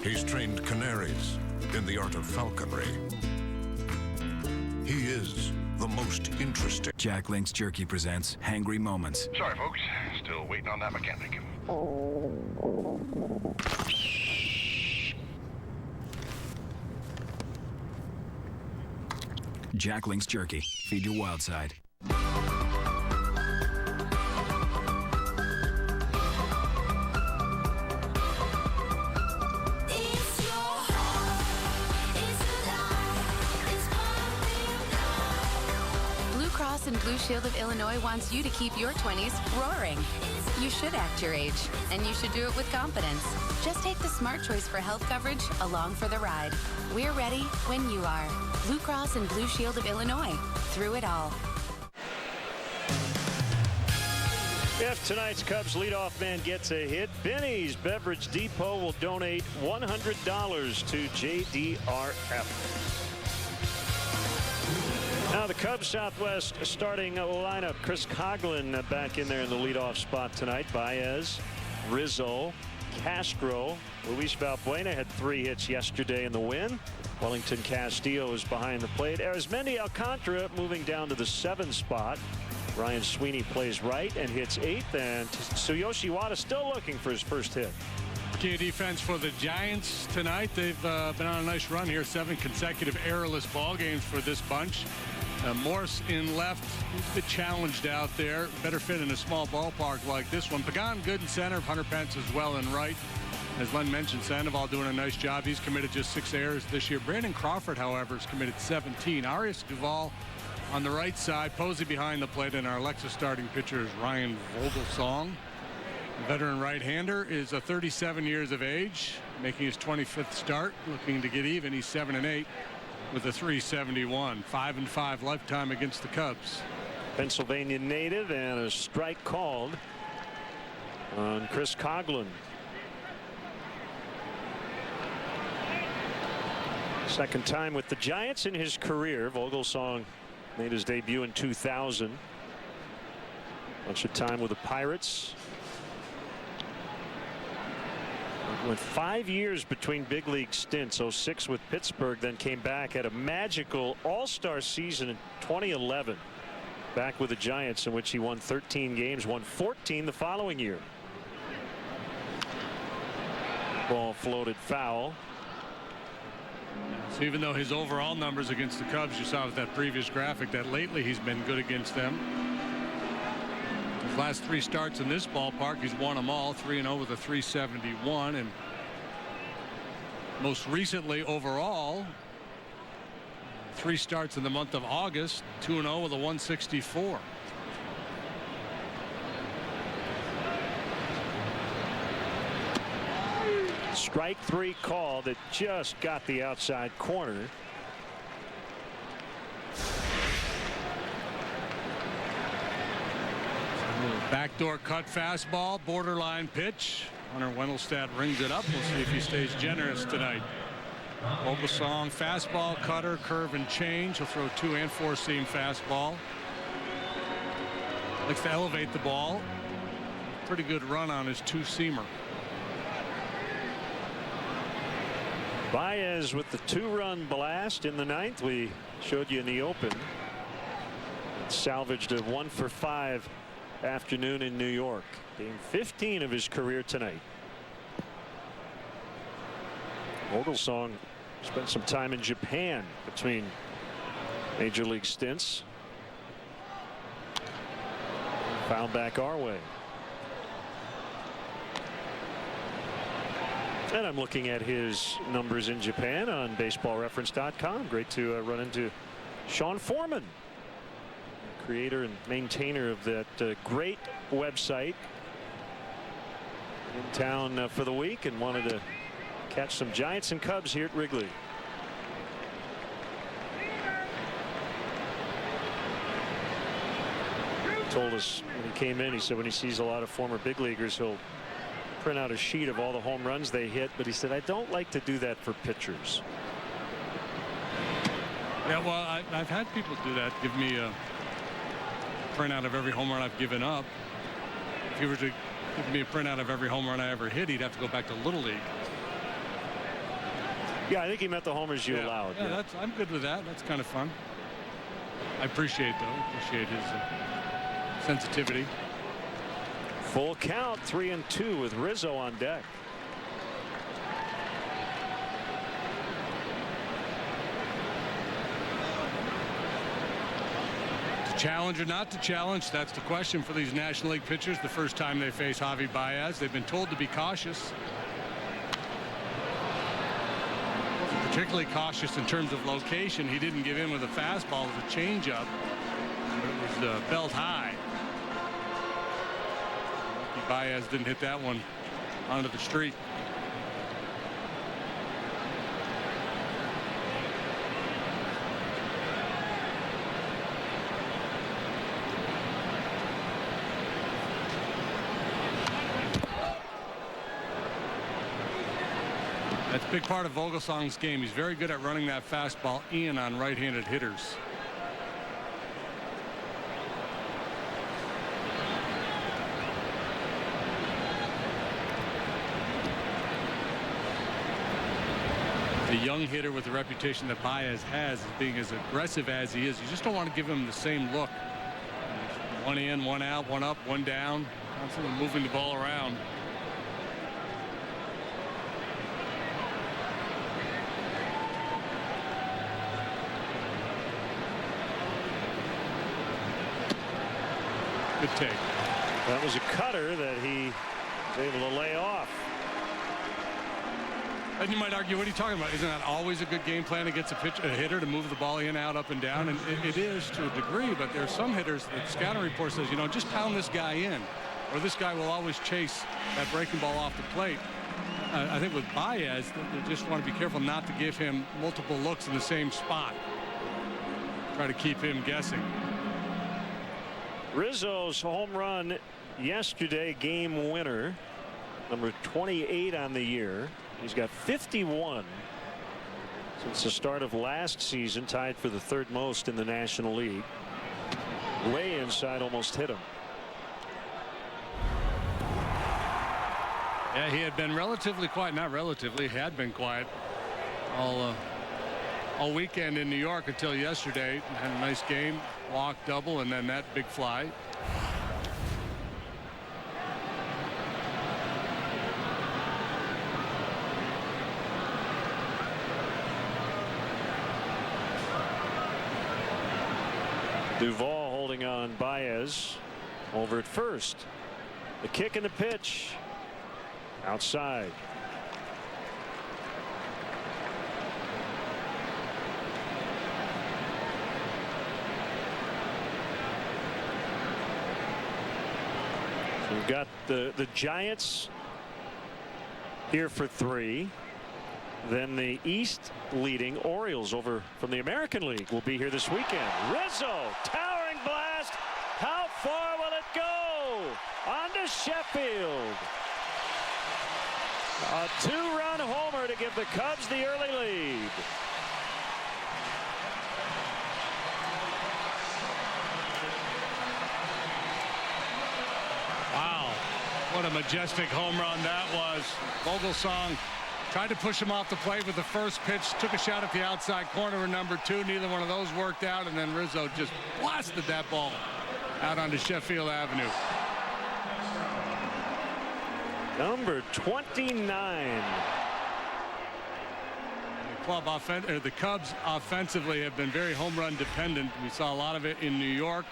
He's trained canaries in the art of falconry. He is the most interesting. Jack Link's Jerky presents Hangry Moments. Sorry, folks. Still waiting on that mechanic. Jack Link's Jerky. Feed your wild side. And Blue Shield of Illinois wants you to keep your 20s roaring. You should act your age, and you should do it with confidence. Just take the smart choice for health coverage along for the ride. We're ready when you are. Blue Cross and Blue Shield of Illinois. Through it all. If tonight's Cubs leadoff man gets a hit, Benny's Beverage Depot will donate $100 to JDRF. Now the Cubs Southwest starting lineup. Chris Coughlin back in there in the leadoff spot tonight. Baez, Rizzo, Castro, Luis Valbuena had 3 hits yesterday in the win. Wellington Castillo is behind the plate. Arizmendi Alcantara moving down to the 7 spot. Ryan Sweeney plays right and hits 8th, and Tsuyoshi Wada still looking for his first hit. Key defense for the Giants tonight. They've been on a nice run here. 7 consecutive errorless ball games for this bunch. Morse in left. He's a bit challenged out there. Better fit in a small ballpark like this one. Pagan good in center. Hunter Pence as well in right. As Len mentioned, Sandoval doing a nice job. He's committed just 6 errors this year. Brandon Crawford, however, has committed 17. Arias Duvall on the right side. Posey behind the plate. And our Lexus starting pitcher is Ryan Vogelsong. The veteran right-hander is 37 years of age, making his 25th start, looking to get even. He's 7-8 with a .371. 5-5 lifetime against the Cubs. Pennsylvania native, and a strike called on Chris Coughlin. Second time with the Giants in his career. Vogelsong made his debut in 2000. Bunch of time with the Pirates. Went 5 years between big league stints. 06 with Pittsburgh, then came back, had a magical all-star season in 2011. Back with the Giants, in which he won 13 games, won 14 the following year. Ball floated foul. So even though his overall numbers against the Cubs, you saw with that previous graphic, that lately he's been good against them. His last 3 starts in this ballpark, he's won them all, 3-0 with a 371, and most recently overall, 3 starts in the month of August, 2-0 with a 164. Strike 3 call that just got the outside corner. Backdoor cut fastball, borderline pitch. Hunter Wendelstedt rings it up. We'll see if he stays generous tonight. Vogelsong fastball, cutter, curve, and change. He'll throw 2 and 4 seam fastball. Likes to elevate the ball. Pretty good run on his 2-seamer. Baez with the 2-run blast in the 9th. We showed you in the open. Salvaged a 1-for-5 afternoon in New York. Game 15 of his career tonight. Vogelsong spent some time in Japan between major league stints. Found back our way. And I'm looking at his numbers in Japan on baseballreference.com. Great to run into Sean Foreman, creator and maintainer of that great website, in town for the week and wanted to catch some Giants and Cubs here at Wrigley. He told us when he came in, he said when he sees a lot of former big leaguers, he'll print out a sheet of all the home runs they hit, but he said, I don't like to do that for pitchers. Yeah, well, I've had people do that. Give me a printout of every home run I've given up. If he were to give me a printout of every home run I ever hit, he'd have to go back to Little League. Yeah, I think he meant the homers you allowed. Yeah, I'm good with that. That's kind of fun. I appreciate his sensitivity. Full count, 3-2 with Rizzo on deck. To challenge or not to challenge, that's the question for these National League pitchers. The first time they face Javi Baez, they've been told to be cautious. Wasn't particularly cautious in terms of location. He didn't give in with a fastball. It was a changeup. It was belt high. Baez didn't hit that one onto the street. That's a big part of Vogelsong's game. He's very good at running that fastball in on right-handed hitters. The young hitter with the reputation that Baez has as being as aggressive as he is, you just don't want to give him the same look. One in, one out, one up, one down, constantly moving the ball around. Good take. That was a cutter that he was able to lay off. And you might argue, what are you talking about? Isn't that always a good game plan against a hitter to move the ball in, out, up, and down? And it is to a degree, but there are some hitters that scouting report says, you know, just pound this guy in, or this guy will always chase that breaking ball off the plate. I think with Baez, they just want to be careful not to give him multiple looks in the same spot. Try to keep him guessing. Rizzo's home run yesterday, game winner, number 28 on the year. He's got 51 since the start of last season, tied for the 3rd most in the National League. Way inside, almost hit him. Yeah, he had been relatively quiet. Not relatively, he had been quiet all weekend in New York until yesterday. Had a nice game, walk, double, and then that big fly. Duvall holding on Baez over at first. The kick and the pitch outside. So we've got the Giants here for 3. Then the East leading Orioles over from the American League will be here this weekend. Rizzo, towering blast. How far will it go? On to Sheffield. A 2-run homer to give the Cubs the early lead. Wow, what a majestic home run that was. Vogelsong tried to push him off the plate with the first pitch, took a shot at the outside corner in number 2. Neither one of those worked out, and then Rizzo just blasted that ball out onto Sheffield Avenue. Number 29. The Cubs offensively have been very home run dependent. We saw a lot of it in New York.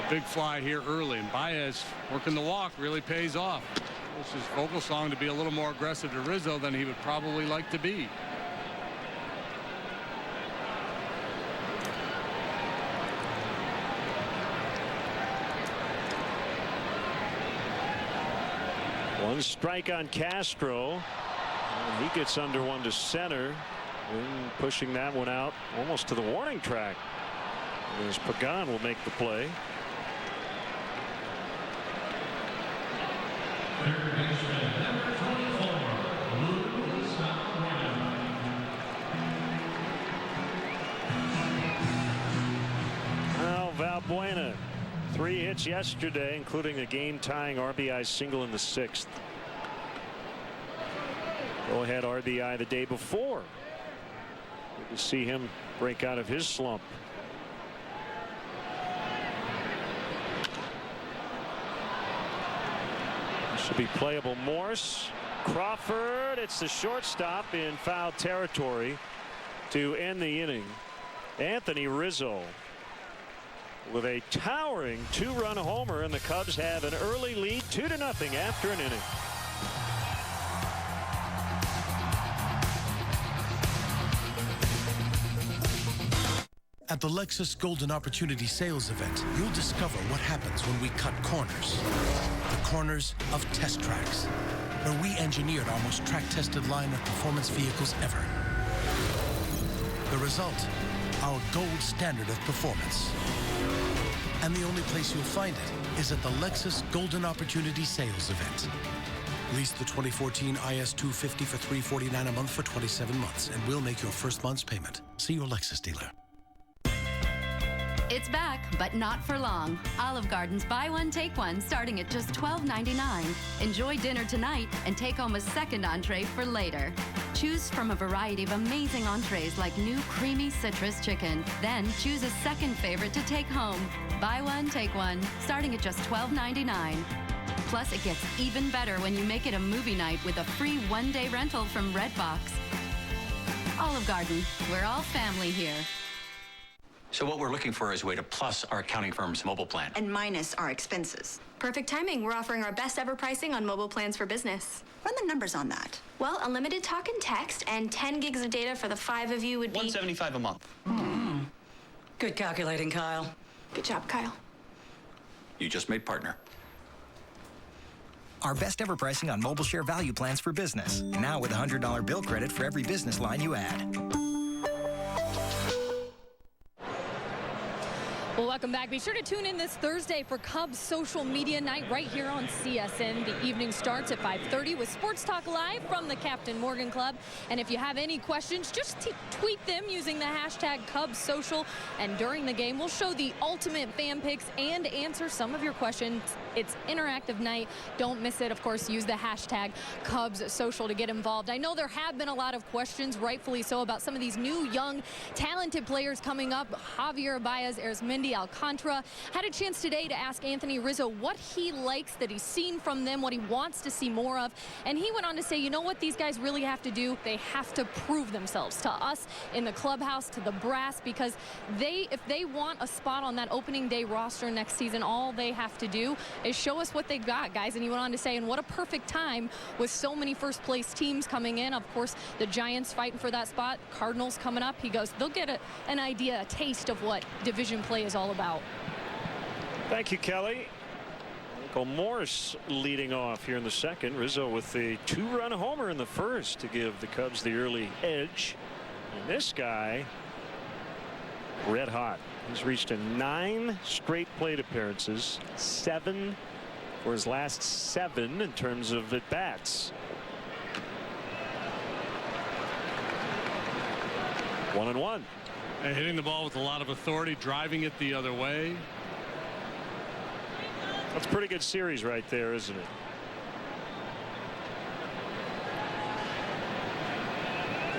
A big fly here early, and Baez working the walk really pays off. This is Vogelsong to be a little more aggressive to Rizzo than he would probably like to be. One strike on Castro. And he gets under one to center. And pushing that one out almost to the warning track. As Pagan will make the play. Now Valbuena, 3 hits yesterday, including a game-tying RBI single in the 6th. Go-ahead RBI the day before. Good to see him break out of his slump. Should be playable. Morse, Crawford. It's the shortstop in foul territory to end the inning. Anthony Rizzo with a towering 2-run homer, and the Cubs have an early lead 2-0 after an inning. At the Lexus Golden Opportunity Sales Event, you'll discover what happens when we cut corners. The corners of test tracks, where we engineered our most track-tested line of performance vehicles ever. The result, our gold standard of performance. And the only place you'll find it is at the Lexus Golden Opportunity Sales Event. Lease the 2014 IS250 for $349 a month for 27 months, and we'll make your first month's payment. See your Lexus dealer. It's back, but not for long. Olive Garden's buy one, take one, starting at just $12.99. Enjoy dinner tonight and take home a second entree for later. Choose from a variety of amazing entrees like new creamy citrus chicken. Then choose a second favorite to take home. Buy one, take one, starting at just $12.99. Plus, it gets even better when you make it a movie night with a free one-day rental from Redbox. Olive Garden, we're all family here. So what we're looking for is a way to plus our accounting firm's mobile plan. And minus our expenses. Perfect timing. We're offering our best ever pricing on mobile plans for business. Run the numbers on that. Well, unlimited talk and text and 10 gigs of data for the 5 of you would be $175 a month. Good calculating, Kyle. Good job, Kyle. You just made partner. Our best ever pricing on mobile share value plans for business. Now with a $100 bill credit for every business line you add. Well, welcome back. Be sure to tune in this Thursday for Cubs social media night right here on CSN. The evening starts at 5:30 with Sports Talk Live from the Captain Morgan Club. And if you have any questions, just tweet them using the hashtag CubsSocial. And during the game, we'll show the ultimate fan picks and answer some of your questions. It's interactive night. Don't miss it. Of course, use the hashtag CubsSocial to get involved. I know there have been a lot of questions, rightfully so, about some of these new, young, talented players coming up. Javier Baez, Erismin Andy Alcantara. Had a chance today to ask Anthony Rizzo what he likes that he's seen from them, what he wants to see more of. And he went on to say, you know what these guys really have to do? They have to prove themselves to us in the clubhouse, to the brass, because if they want a spot on that opening day roster next season, all they have to do is show us what they got, guys. And he went on to say, and what a perfect time with so many first place teams coming in. Of course, the Giants fighting for that spot, Cardinals coming up. He goes, they'll get an idea, a taste of what division play is all about. Thank you, Kelly. Michael Morse leading off here in the second. Rizzo with a 2-run homer in the first to give the Cubs the early edge. And this guy, red hot. He's reached a 9 straight plate appearances, 7 for his last 7 in terms of at bats. 1-1. And hitting the ball with a lot of authority, driving it the other way. That's a pretty good series right there, isn't it?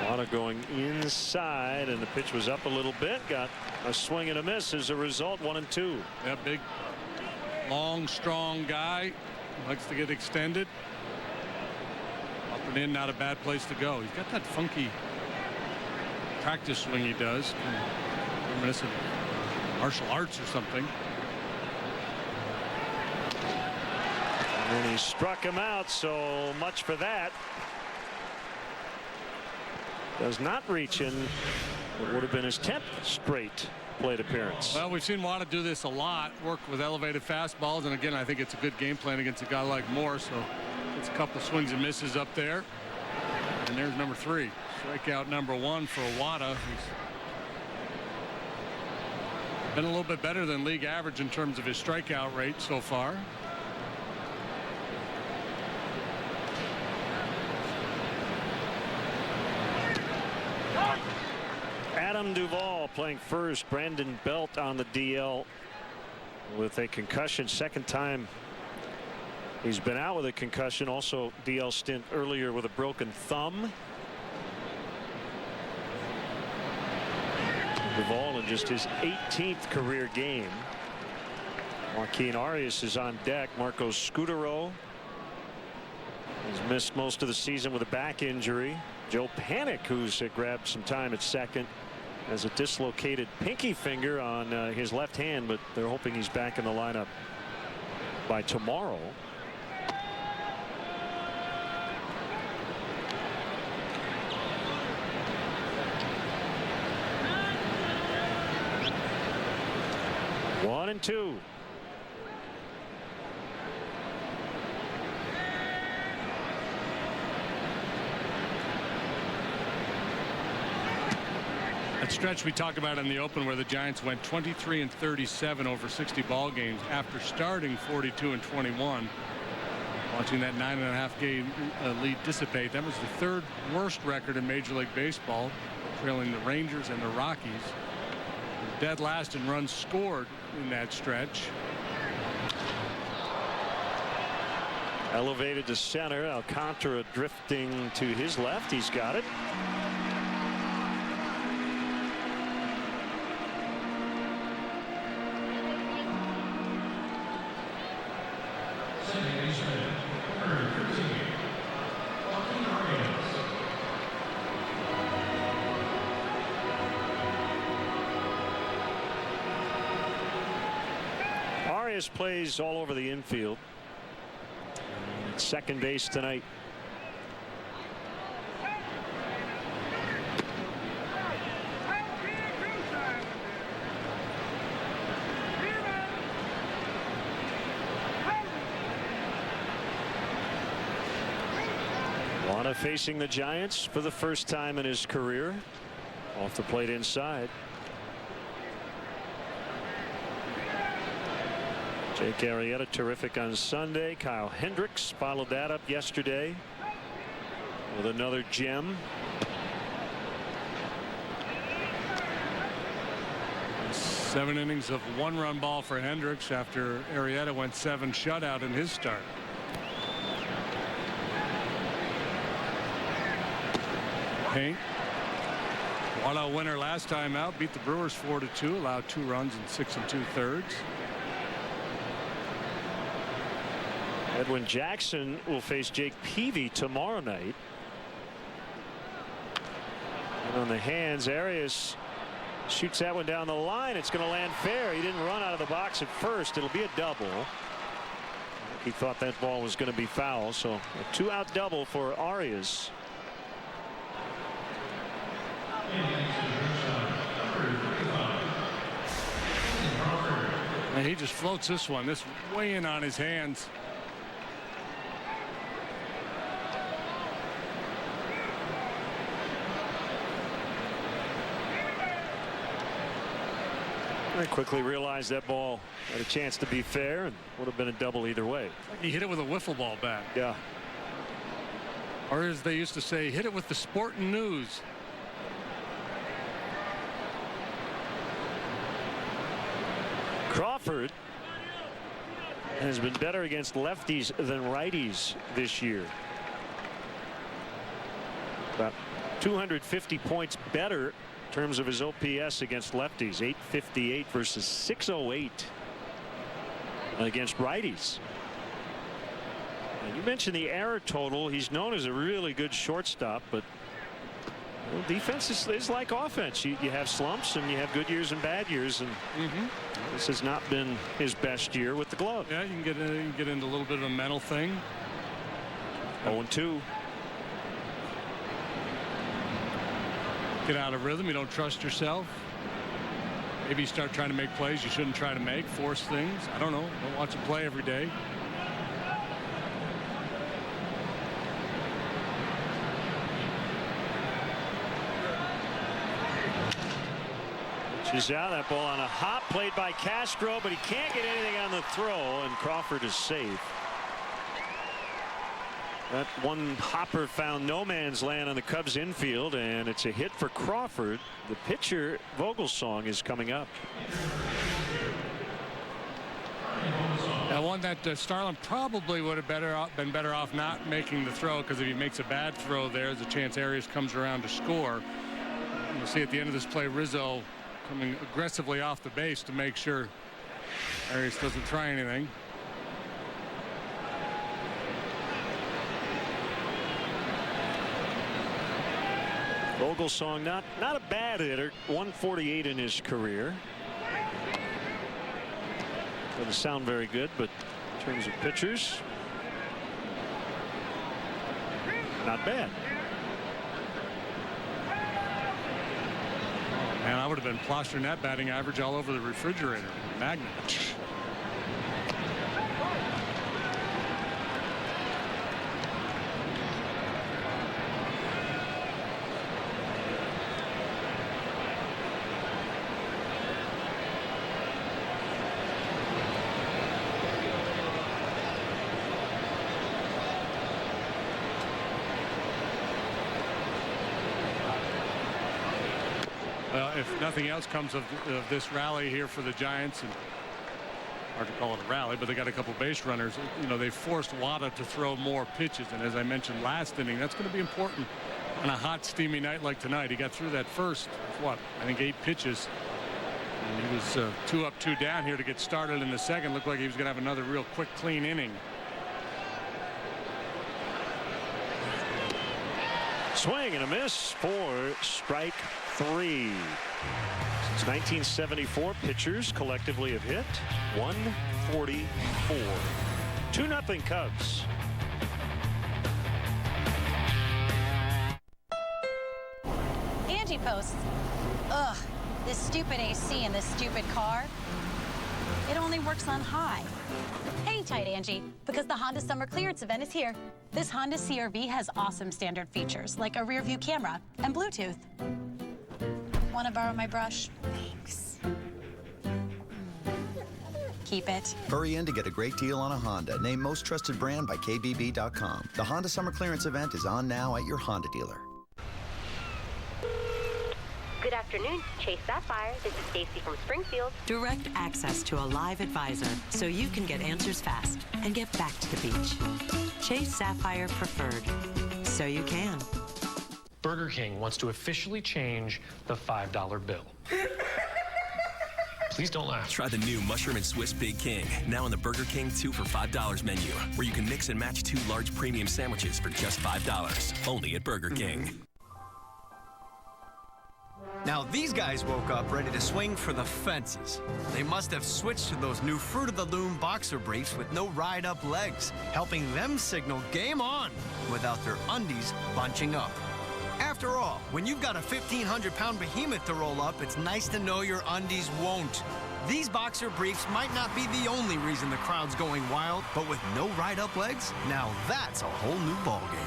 A lot of going inside, and the pitch was up a little bit. Got a swing and a miss as a result. 1-2. Yeah, big, long, strong guy. Likes to get extended. Up and in, not a bad place to go. He's got that funky practice swing he does. Reminiscent of martial arts or something. And he struck him out, so much for that. Does not reach in what would have been his 10th straight plate appearance. Well, we've seen Wada do this a lot, work with elevated fastballs, and again, I think it's a good game plan against a guy like Moore. So it's a couple swings and misses up there, and there's number 3, strikeout number 1 for Wada. He's been a little bit better than league average in terms of his strikeout rate so far. Adam Duvall playing first. Brandon Belt on the DL with a concussion. Second time he's been out with a concussion. Also DL stint earlier with a broken thumb. Duvall in just his 18th career game. Joaquin Arias is on deck. Marco Scutaro has missed most of the season with a back injury. Joe Panik, who's grabbed some time at second, has a dislocated pinky finger on his left hand, but they're hoping he's back in the lineup by tomorrow. One and two. That stretch we talked about in the open where the Giants went 23-37 over 60 ball games after starting 42-21. Watching that 9.5 game lead dissipate. That was the 3rd worst record in Major League Baseball, trailing the Rangers and the Rockies. Dead last in runs scored in that stretch. Elevated to center. Alcantara drifting to his left. He's got it. Arias plays all over the infield. Second base tonight. Wada facing the Giants for the first time in his career. Off the plate inside. Jake Arrieta terrific on Sunday. Kyle Hendricks followed that up yesterday with another gem. Seven innings of 1-run ball for Hendricks after Arrieta went 7 shutout in his start. Paint. Carlisle winner last time out, beat the Brewers 4-2, allowed 2 runs in 6 2/3. Edwin Jackson will face Jake Peavy tomorrow night. And on the hands, Arias shoots that one down the line. It's going to land fair. He didn't run out of the box at first. It'll be a double. He thought that ball was going to be foul, so a 2-out double for Arias. And he just floats this one. This way in on his hands. I quickly realized that ball had a chance to be fair and would have been a double either way. He hit it with a wiffle ball bat. Yeah. Or as they used to say, hit it with the Sporting News. Crawford has been better against lefties than righties this year. About 250 points better in terms of his OPS against lefties. 858 versus 608 against righties. And you mentioned the error total. He's known as a really good shortstop, but well, defense is like offense. You have slumps and you have good years and bad years, and this has not been his best year with the glove. Yeah, you can get into a little bit of a mental thing. 0-2. Get out of rhythm. You don't trust yourself. Maybe you start trying to make plays you shouldn't try to make. Force things. I don't know. Don't watch him play every day. She's out. That ball on a hop played by Castro, but he can't get anything on the throw, and Crawford is safe. That one hopper found no man's land on the Cubs infield, and it's a hit for Crawford. The pitcher, Vogelsong, is coming up. One that Starlin probably would have been better off not making the throw, because if he makes a bad throw there, there's a chance Arias comes around to score. We'll see at the end of this play, Rizzo coming aggressively off the base to make sure Arias doesn't try anything. Vogelsong not a bad hitter. 148 in his career. Doesn't sound very good, but in terms of pitchers, not bad. And I would have been plastering that batting average all over the refrigerator. Magnet. Well, if nothing else comes of this rally here for the Giants, and hard to call it a rally, but they got a couple base runners. You know, they forced Wada to throw more pitches, and as I mentioned last inning, that's going to be important on a hot, steamy night like tonight. He got through that first, what, I think 8 pitches. And he was 2 up, 2 down here to get started in the second. Looked like he was going to have another real quick, clean inning. Swing and a miss for strike 3. Since 1974, pitchers collectively have hit 144. 2-0 Cubs. Angie posts, ugh, this stupid AC in this stupid car. It only works on high. Hang tight, Angie, because the Honda Summer Clearance event is here. This Honda CR-V has awesome standard features, like a rear-view camera and Bluetooth. Want to borrow my brush? Thanks. Keep it. Hurry in to get a great deal on a Honda, named Most Trusted Brand by KBB.com. The Honda Summer Clearance event is on now at your Honda dealer. Good afternoon, Chase Sapphire. This is Stacy from Springfield. Direct access to a live advisor so you can get answers fast and get back to the beach. Chase Sapphire Preferred, so you can. Burger King wants to officially change the $5 bill. Please don't laugh. Try the new Mushroom and Swiss Big King, now on the Burger King 2 for $5 menu, where you can mix and match 2 large premium sandwiches for just $5. Only at Burger King. Now these guys woke up ready to swing for the fences. They must have switched to those new Fruit of the Loom boxer briefs with no ride-up legs, helping them signal game on without their undies bunching up. After all, when you've got a 1,500-pound behemoth to roll up, it's nice to know your undies won't. These boxer briefs might not be the only reason the crowd's going wild, but with no ride-up legs, now that's a whole new ballgame.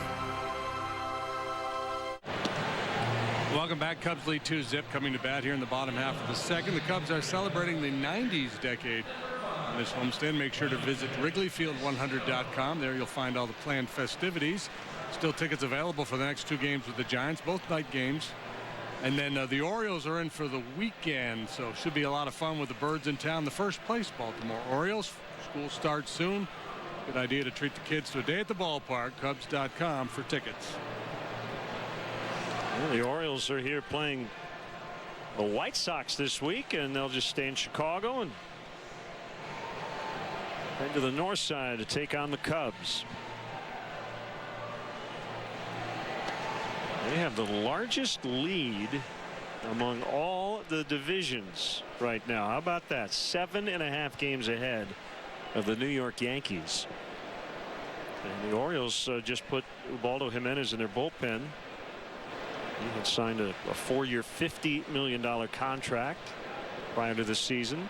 Welcome back. Cubs lead 2-zip coming to bat here in the bottom half of the second. The Cubs are celebrating the 90s decade on this homestand. Make sure to visit WrigleyField100.com. There you'll find all the planned festivities. Still tickets available for the next 2 games with the Giants, both night games. And then the Orioles are in for the weekend, so should be a lot of fun with the Birds in town. The first place Baltimore Orioles. School starts soon. Good idea to treat the kids to a day at the ballpark. Cubs.com for tickets. Well, the Orioles are here playing the White Sox this week, and they'll just stay in Chicago and head to the north side to take on the Cubs. They have the largest lead among all the divisions right now. How about that? 7.5 games ahead of the New York Yankees. And the Orioles just put Ubaldo Jimenez in their bullpen. He had signed a 4-year, $50 million contract prior to the season.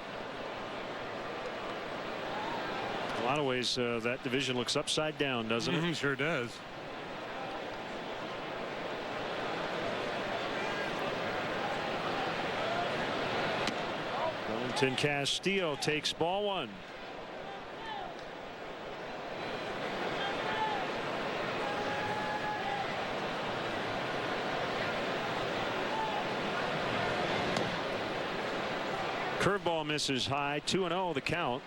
In a lot of ways, that division looks upside down, doesn't it? Sure does. Wellington Castillo takes ball 1. Curveball misses high. 2-0 the count.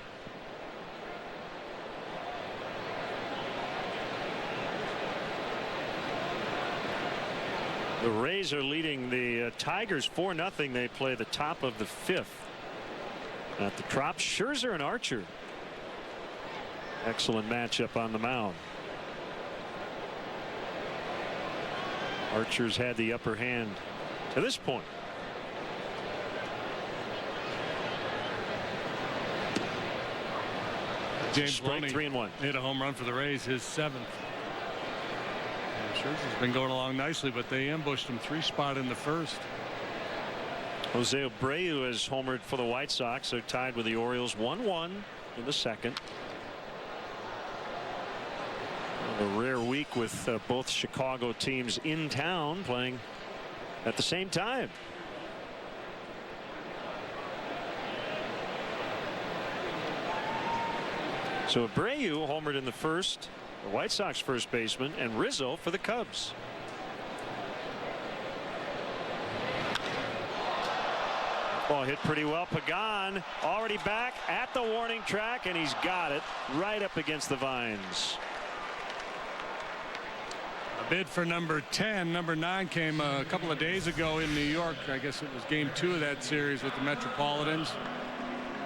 The Rays are leading the Tigers 4-0. They play the top of the 5th. At the Trop, Scherzer and Archer. Excellent matchup on the mound. Archer's had the upper hand to this point. James Loney 3-1. Hit a home run for the Rays, his 7th. Scherzer's been going along nicely, but they ambushed him 3-spot in the first. Jose Abreu has homered for the White Sox. They're tied with the Orioles 1-1 in the second. A rare week with both Chicago teams in town playing at the same time. So Abreu homered in the first, the White Sox first baseman, and Rizzo for the Cubs. Ball hit pretty well. Pagan already back at the warning track, and he's got it right up against the vines. A bid for number 10. Number 9 came a couple of days ago in New York. I guess it was game 2 of that series with the Metropolitans.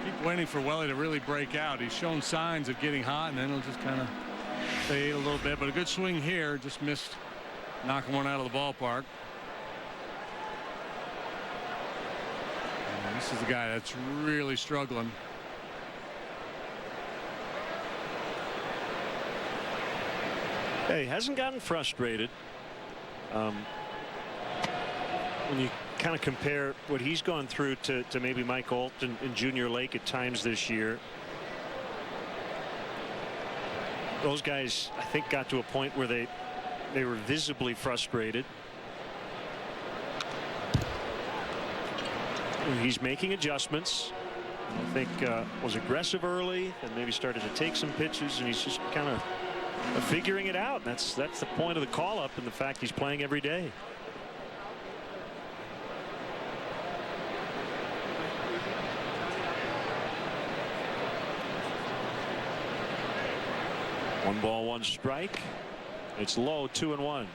Keep waiting for Welly to really break out. He's shown signs of getting hot, and then he'll just kind of fade a little bit. But a good swing here. Just missed knocking one out of the ballpark. And this is the guy that's really struggling. Hey, hasn't gotten frustrated. When you kind of compare what he's gone through to maybe Mike Holt and Junior Lake at times this year. Those guys, I think, got to a point where they were visibly frustrated. And he's making adjustments. I think was aggressive early and maybe started to take some pitches, and he's just kind of figuring it out. That's the point of the call up, and the fact he's playing every day. One ball, one strike. It's low, 2-1.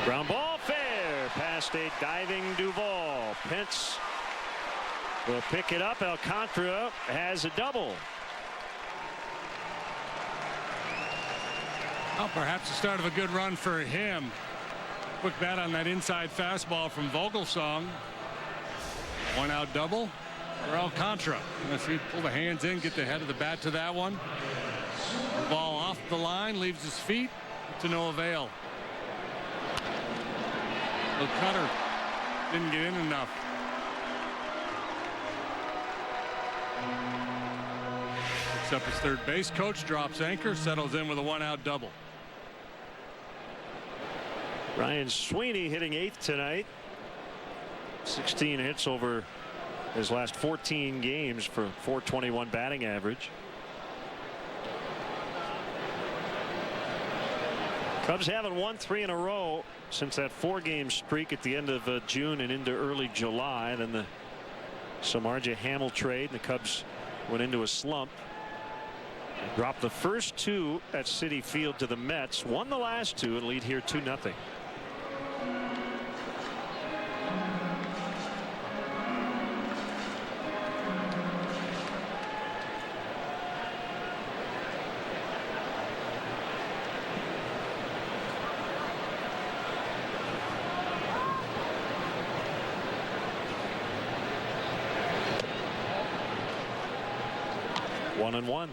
Ground ball fair past a diving Duvall. Pence will pick it up. Alcantara has a double. Well, perhaps the start of a good run for him. Quick bat on that inside fastball from Vogelsong. 1 out double for Alcantara. Let's see, pull the hands in, get the head of the bat to that one. Ball off the line, leaves his feet to no avail. The cutter didn't get in enough. Picks up his third base coach, drops anchor, settles in with a 1 out double. Ryan Sweeney hitting 8th tonight. 16 hits over his last 14 games for .421 batting average. Cubs haven't won 3 in a row since that 4-game streak at the end of June and into early July. Then the Samardzija Hamill trade, and the Cubs went into a slump. They dropped the first 2 at Citi Field to the Mets, won the last 2, and lead here 2-0. One and one.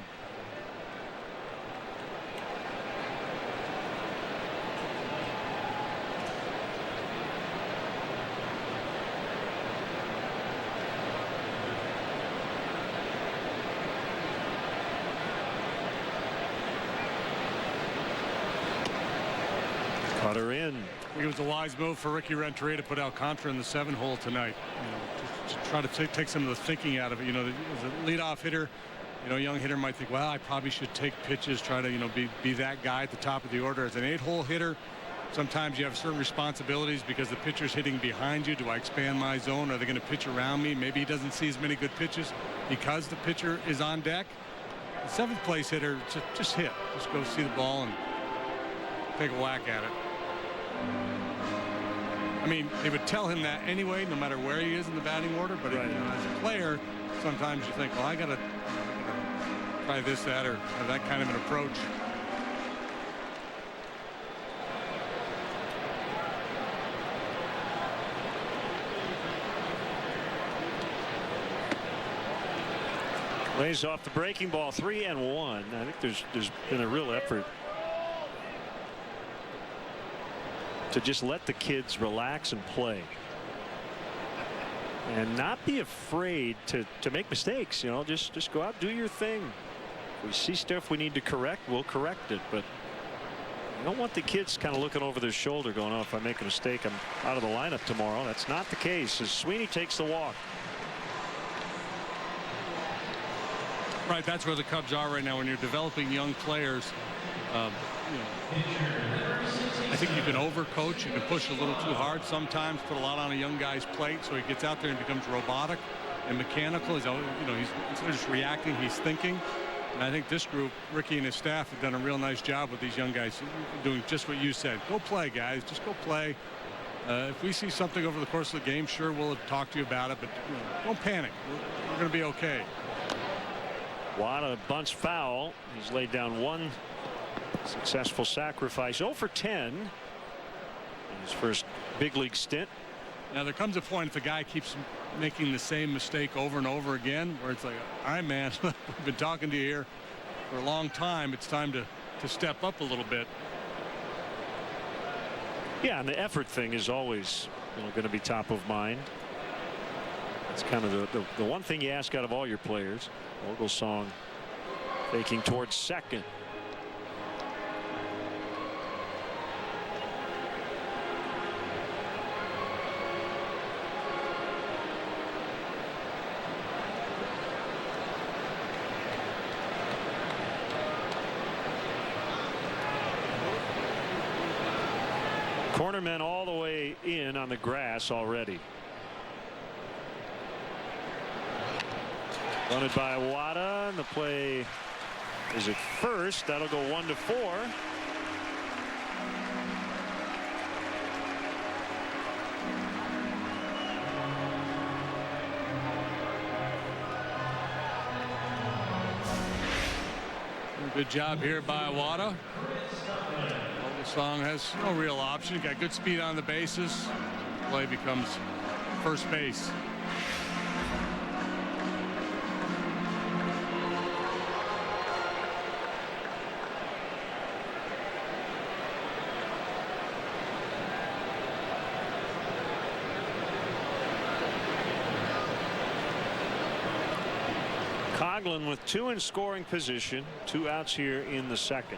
Cutter in. I think it was a wise move for Ricky Renteria to put Alcantara in the 7-hole tonight. You know, to try to take some of the thinking out of it. You know, as a leadoff hitter, you know, a young hitter might think, well, I probably should take pitches, try to, you know, be that guy at the top of the order. As an 8-hole hitter, sometimes you have certain responsibilities because the pitcher's hitting behind you. Do I expand my zone? Are they going to pitch around me? Maybe he doesn't see as many good pitches because the pitcher is on deck. The 7th place hitter, just hit. Just go see the ball and take a whack at it. I mean, they would tell him that anyway, no matter where he is in the batting order. But right. You know, as a player, sometimes you think, well, I got to try this, that, or have that kind of an approach. Lays off the breaking ball, 3-1. I think there's been a real effort to just let the kids relax and play and not be afraid to make mistakes. You know, just go out, do your thing. If we see stuff we need to correct, we'll correct it, but I don't want the kids kind of looking over their shoulder going, oh, if I make a mistake, I'm out of the lineup tomorrow. That's not the case as Sweeney takes the walk. Right, that's where the Cubs are right now when you're developing young players. You know, I think you can overcoach. You can push a little too hard sometimes, put a lot on a young guy's plate, so he gets out there and becomes robotic and mechanical. He's, you know, he's instead of just reacting, he's thinking. And I think this group, Ricky and his staff, have done a real nice job with these young guys doing just what you said. Go play, guys. Just go play. If we see something over the course of the game, sure, we'll talk to you about it, but you know, don't panic. We're going to be okay. Wada bunts foul. He's laid down one successful sacrifice. 0 for 10 in his first big league stint. Now there comes a point if a guy keeps making the same mistake over and over again where it's like, all right, man, we've been talking to you here for a long time. It's time to step up a little bit. Yeah, and the effort thing is always, you know, going to be top of mind. It's kind of the one thing you ask out of all your players. Vogelsong faking towards second. Cornermen all the way in on the grass already. Running by Wada, and the play is at first. That'll go 1 to 4. Good job here by Awada. Vogelsong has no real option. Got good speed on the bases. Play becomes first base. Coughlin with 2 in scoring position, 2 outs here in the second.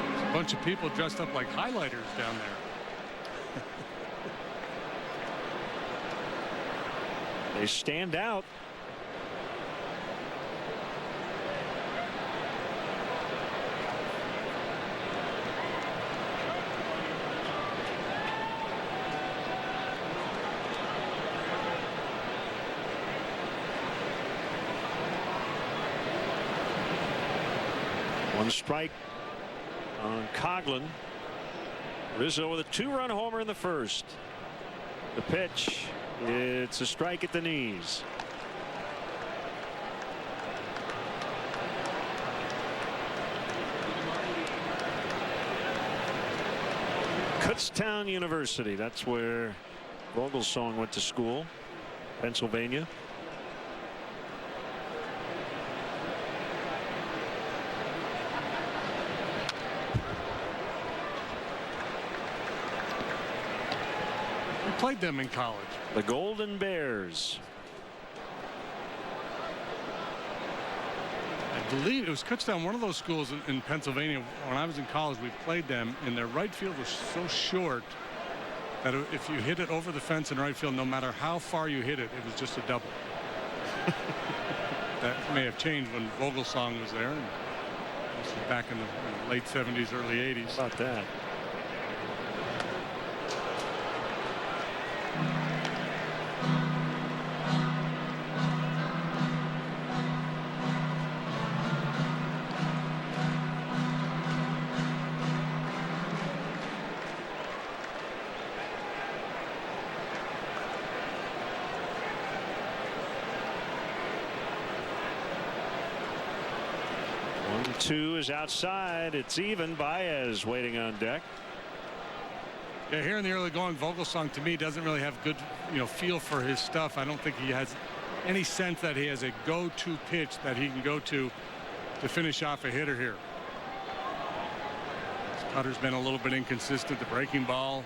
There's a bunch of people dressed up like highlighters down there. They stand out. One strike on Coughlin. Rizzo with a 2-run homer in the first. The pitch. It's a strike at the knees. Kutztown University, that's where Vogelsong went to school, Pennsylvania. Played them in college. The Golden Bears. I believe it was Kutztown, one of those schools in Pennsylvania. When I was in college, we played them, and their right field was so short that if you hit it over the fence in right field, no matter how far you hit it, it was just a double. That may have changed when Vogelsong was there. And this was back in the late 70s, early 80s. How about that? Two is outside. It's even. Baez waiting on deck. Yeah, here in the early going, Vogelsong to me doesn't really have good, feel for his stuff. I don't think he has any sense that he has a go-to pitch that he can go to finish off a hitter here. His cutter's been a little bit inconsistent. The breaking ball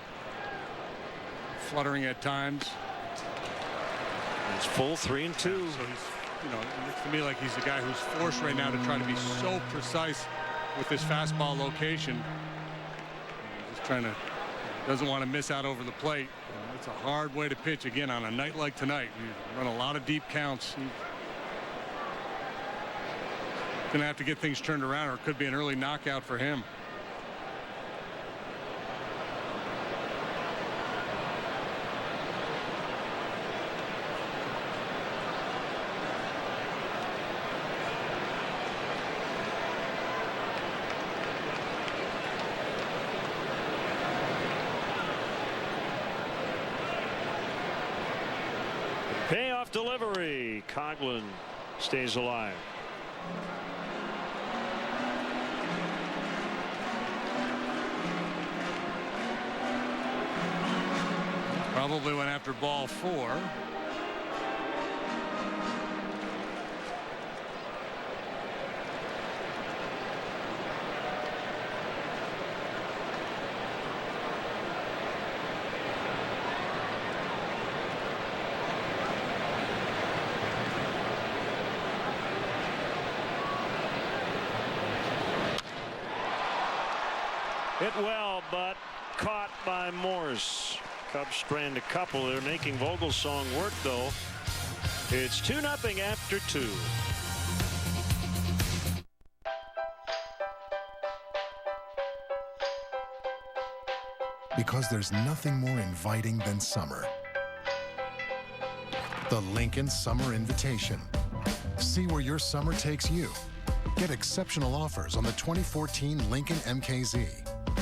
fluttering at times. It's full 3-2. So he's, it looks to me like he's the guy who's forced right now to try to be so precise with his fastball location. Just trying to, doesn't want to miss out over the plate. It's a hard way to pitch again on a night like tonight. You run a lot of deep counts. He's going to have to get things turned around, or it could be an early knockout for him. Payoff delivery. Coughlin stays alive. Probably went after ball 4. Hit well, but caught by Morse. Cubs strand a couple. They're making Vogelsong work, though. It's 2-0 after 2. Because there's nothing more inviting than summer. The Lincoln Summer Invitation. See where your summer takes you. Get exceptional offers on the 2014 Lincoln MKZ.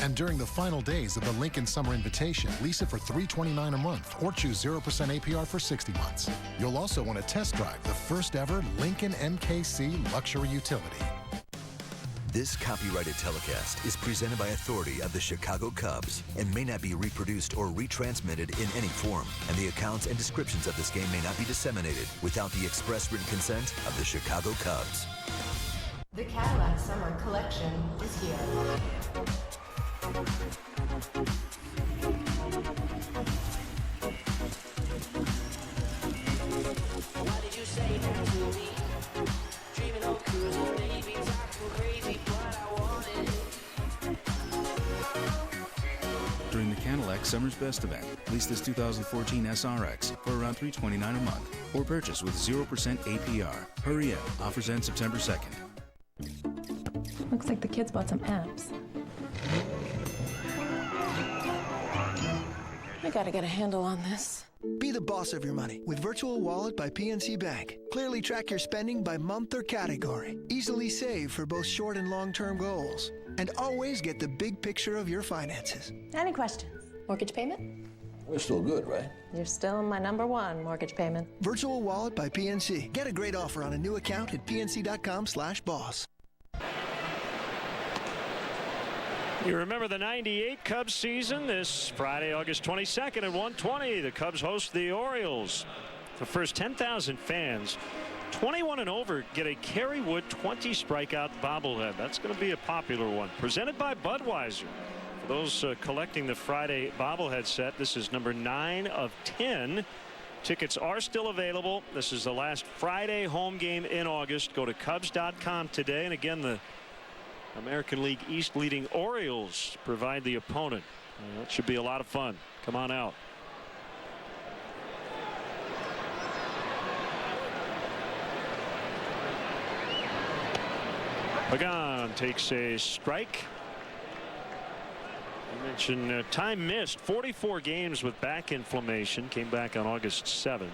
And during the final days of the Lincoln Summer Invitation, lease it for $329 a month or choose 0% APR for 60 months. You'll also want to test drive the first ever Lincoln MKC luxury utility. This copyrighted telecast is presented by authority of the Chicago Cubs and may not be reproduced or retransmitted in any form, and the accounts and descriptions of this game may not be disseminated without the express written consent of the Chicago Cubs. The Cadillac Summer Collection is here. Why did you say that to me? Dreaming of cruising, baby, talking crazy, but I wanted it. During the Cadillac Summer's Best event, lease this 2014 SRX for around $329 a month or purchase with 0% APR. Hurry in. Offers end September 2nd. Looks like the kids bought some apps. I gotta get a handle on this. Be the boss of your money with Virtual Wallet by PNC Bank. Clearly track your spending by month or category. Easily save for both short and long-term goals. And always get the big picture of your finances. Any questions? Mortgage payment? We're still good, right? You're still my #1 mortgage payment. Virtual Wallet by PNC. Get a great offer on a new account at pnc.com/boss. You remember the '98 Cubs season? This Friday, August 22nd at 1:20, the Cubs host the Orioles. The first 10,000 fans, 21 and over, get a Kerry Wood 20 strikeout bobblehead. That's going to be a popular one. Presented by Budweiser. For those collecting the Friday bobblehead set, this is number 9 of 10. Tickets are still available. This is the last Friday home game in August. Go to Cubs.com today. And again, the American League East leading Orioles provide the opponent. That should be a lot of fun. Come on out. Pagan takes a strike. I mentioned time missed. 44 games with back inflammation. Came back on August 7th.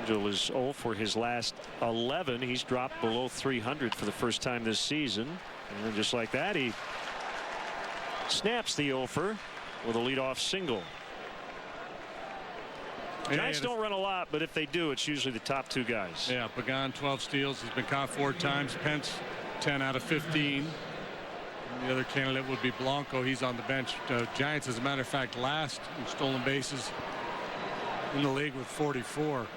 Angel is 0 for his last 11. He's dropped below 300 for the first time this season. And just like that, he snaps the 0-fer with a leadoff single. Giants don't run a lot, but if they do, it's usually the top 2 guys. Yeah, Pagan 12 steals. He's been caught 4 times. Pence 10 out of 15. The other candidate would be Blanco. He's on the bench. Giants, as a matter of fact, last in stolen bases in the league with 44.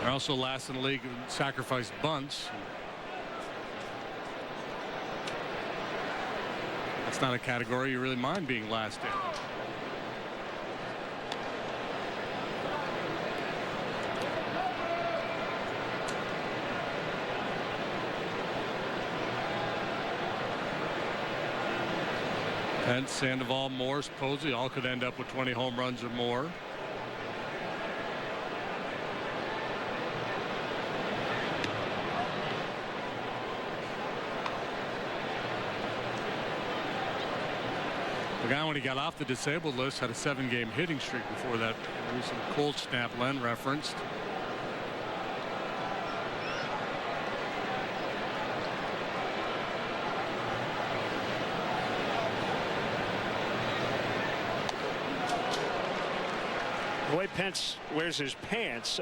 They're also last in the league in sacrifice bunts. That's not a category you really mind being last in. Pence, Sandoval, Morse, Posey all could end up with 20 home runs or more. The guy, when he got off the disabled list, had a 7-game hitting streak before that recent cold snap Len referenced. The way Pence wears his pants,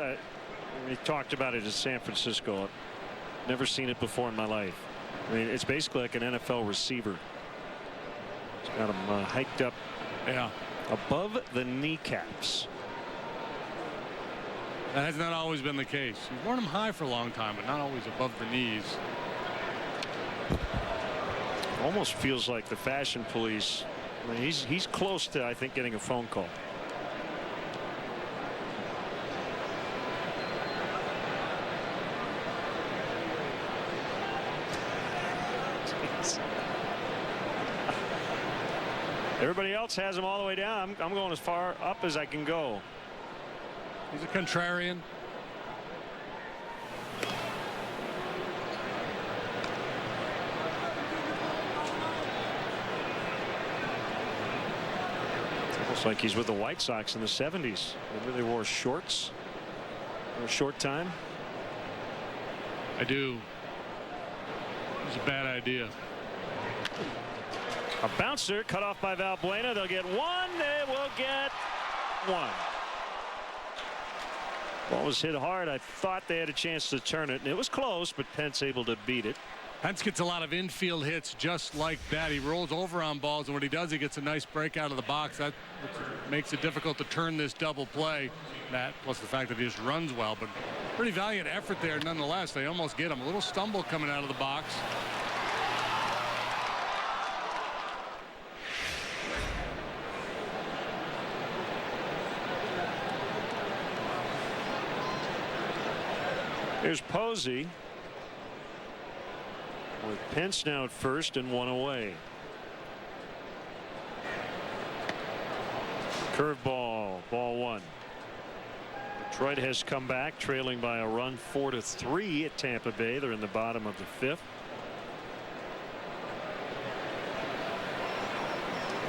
we talked about it in San Francisco. I've never seen it before in my life. I mean, it's basically like an NFL receiver. He's got him hiked up, above the kneecaps. That has not always been the case. He's worn them high for a long time, but not always above the knees. Almost feels like the fashion police. I mean, he's close to, I think, getting a phone call. Everybody else has him all the way down. I'm going as far up as I can go. He's a contrarian. Looks like he's with the White Sox in the 70s. Remember they wore shorts for a short time? I do. It was a bad idea. A bouncer cut off by Valbuena. They'll get one. They will get one. Ball was hit hard. I thought they had a chance to turn it, and it was close, but Pence able to beat it. Pence gets a lot of infield hits just like that. He rolls over on balls, and when he does, he gets a nice break out of the box. That makes it difficult to turn this double play. That plus the fact that he just runs well, but pretty valiant effort there nonetheless. They almost get him. A little stumble coming out of the box. Here's Posey with Pence now at first and one away. Curveball, ball one. Detroit has come back trailing by a run 4-3 at Tampa Bay. They're in the bottom of the fifth.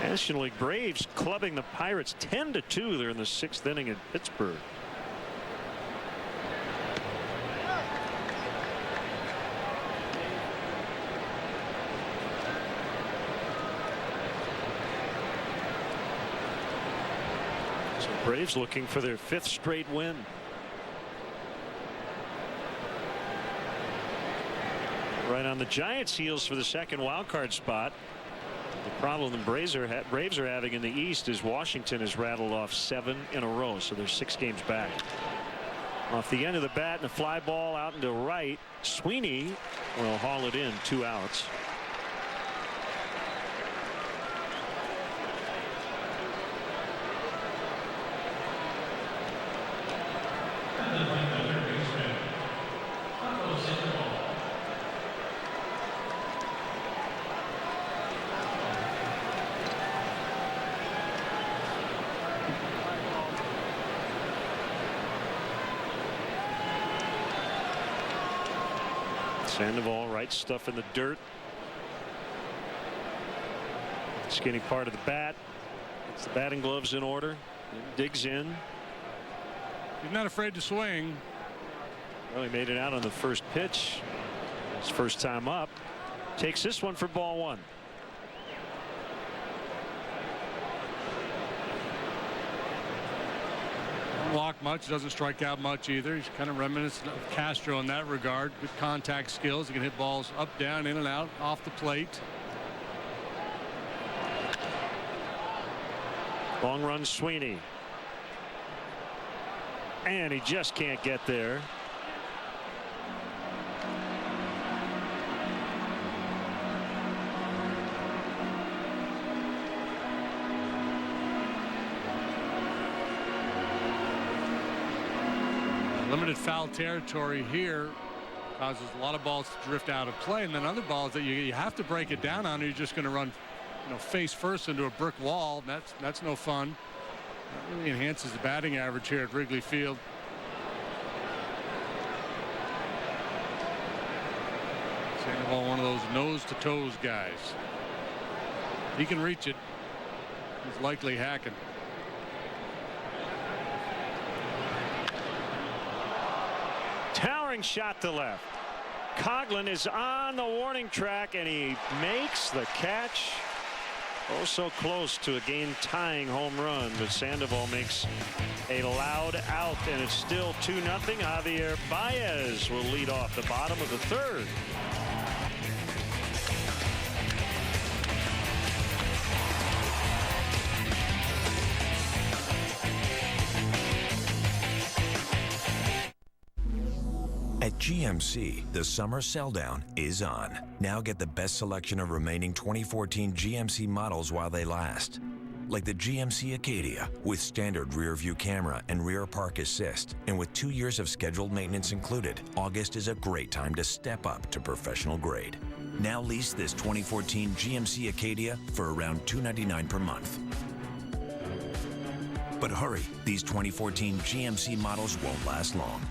National League Braves clubbing the Pirates 10-2. They're in the sixth inning at Pittsburgh. Braves looking for their fifth straight win. Right on the Giants' heels for the second wild card spot. The problem the Braves are having in the East is Washington has rattled off 7 in a row, so they're 6 games back. Off the end of the bat and a fly ball out into right. Sweeney will haul it in, 2 outs. Sandoval, right stuff in the dirt. Skinny part of the bat. Gets the batting gloves in order. Digs in. He's not afraid to swing. Well, he made it out on the first pitch. His first time up. Takes this one for ball one. Walk much, doesn't strike out much either. He's kind of reminiscent of Castro in that regard. Good contact skills. He can hit balls up, down, in and out, off the plate. Long run Sweeney. And he just can't get there. Limited foul territory here causes a lot of balls to drift out of play, and then other balls that you have to break it down on, or you're just going to run, face first into a brick wall. That's no fun. That really enhances the batting average here at Wrigley Field. Sandoval, one of those nose to toes guys. He can reach it. He's likely hacking. Towering shot to left. Coughlin is on the warning track, and he makes the catch. Oh, so close to a game-tying home run, but Sandoval makes a loud out, and it's still 2-0. Javier Baez will lead off the bottom of the third. At GMC, the summer sell-down is on. Now get the best selection of remaining 2014 GMC models while they last. Like the GMC Acadia, with standard rear-view camera and rear park assist, and with 2 years of scheduled maintenance included, August is a great time to step up to professional grade. Now lease this 2014 GMC Acadia for around $299 per month. But hurry, these 2014 GMC models won't last long.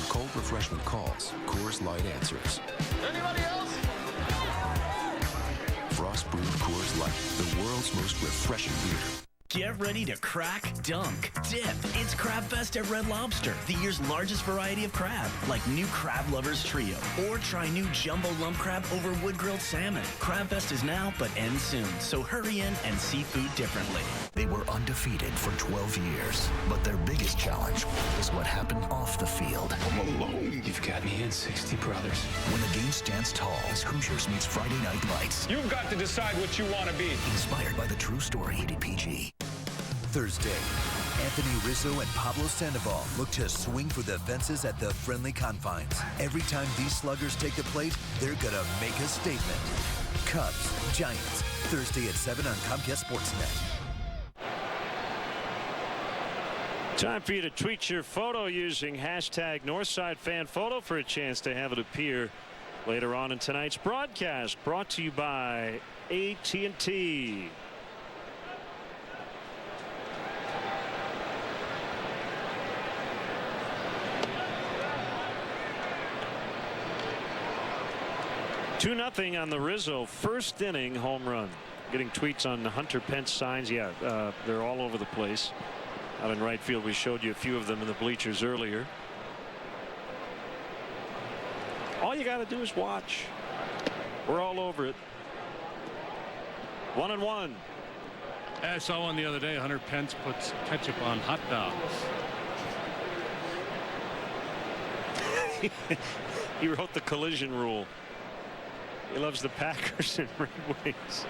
cold refreshment calls, Coors Light answers. Anybody else? Frost brewed Coors Light, the world's most refreshing beer. Get ready to crack, dunk, dip. It's Crab Fest at Red Lobster, the year's largest variety of crab, like new Crab Lovers Trio. Or try new Jumbo Lump Crab over wood-grilled salmon. Crab Fest is now, but ends soon, so hurry in and see food differently. They were undefeated for 12 years, but their biggest challenge was what happened off the field. I'm alone. You've got me and 60 brothers. When the game stands tall as Hoosiers meets Friday Night Lights. You've got to decide what you want to be. Inspired by the true story, rated PG. Thursday, Anthony Rizzo and Pablo Sandoval look to swing for the fences at the friendly confines. Every time these sluggers take the plate, they're gonna make a statement. Cubs, Giants, Thursday at 7 on Comcast SportsNet. Time for you to tweet your photo using hashtag NorthsideFanPhoto for a chance to have it appear later on in tonight's broadcast. Brought to you by AT&T. Two 2-0 on the Rizzo first inning home run. Getting tweets on the Hunter Pence signs. Yeah, they're all over the place. Out in right field, we showed you a few of them in the bleachers earlier. All you got to do is watch. We're all over it. 1-1. I saw one the other day. Hunter Pence puts ketchup on hot dogs. He wrote the collision rule. He loves the Packers and Red Wings.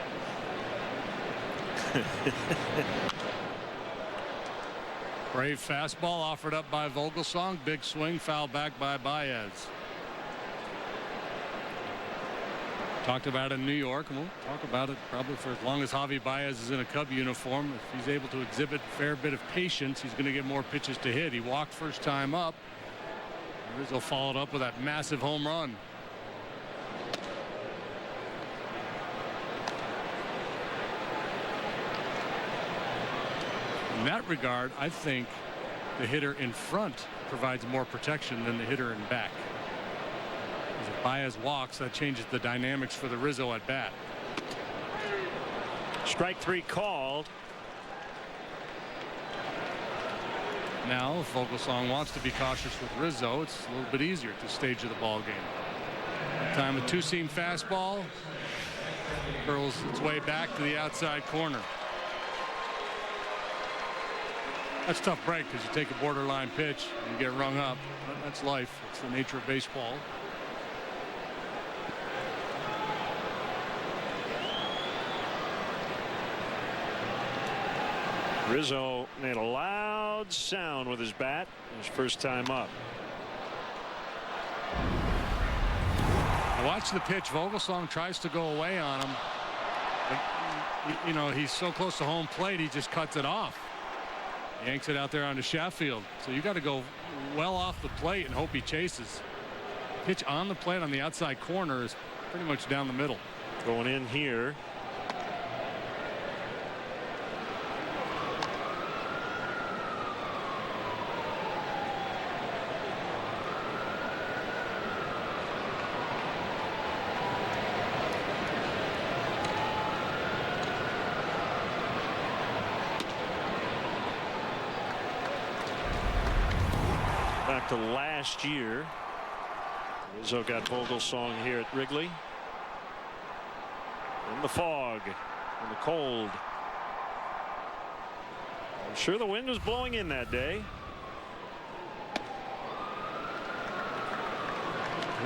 Brave fastball offered up by Vogelsong. Big swing, foul back by Baez. Talked about it in New York, and we'll talk about it probably for as long as Javi Baez is in a Cub uniform. If he's able to exhibit a fair bit of patience, he's going to get more pitches to hit. He walked first time up. Rizzo followed up with that massive home run. In that regard, I think the hitter in front provides more protection than the hitter in back. If Baez walks, that changes the dynamics for the Rizzo at bat. Strike three called. Now, if Vogelsong wants to be cautious with Rizzo, it's a little bit easier at this stage of the ball game. That time a two-seam fastball curls its way back to the outside corner. That's a tough break because you take a borderline pitch and you get rung up. That's life. It's the nature of baseball. Rizzo made a loud sound with his bat his first time up. I watched the pitch. Vogelsong tries to go away on him. But, you know, he's so close to home plate, he just cuts it off. Yanks it out there onto Sheffield. So you got to go well off the plate and hope he chases. Pitch on the plate on the outside corner is pretty much down the middle. Going in here. Back to last year. Rizzo got Vogelsong here at Wrigley. In the fog, in the cold. I'm sure the wind was blowing in that day.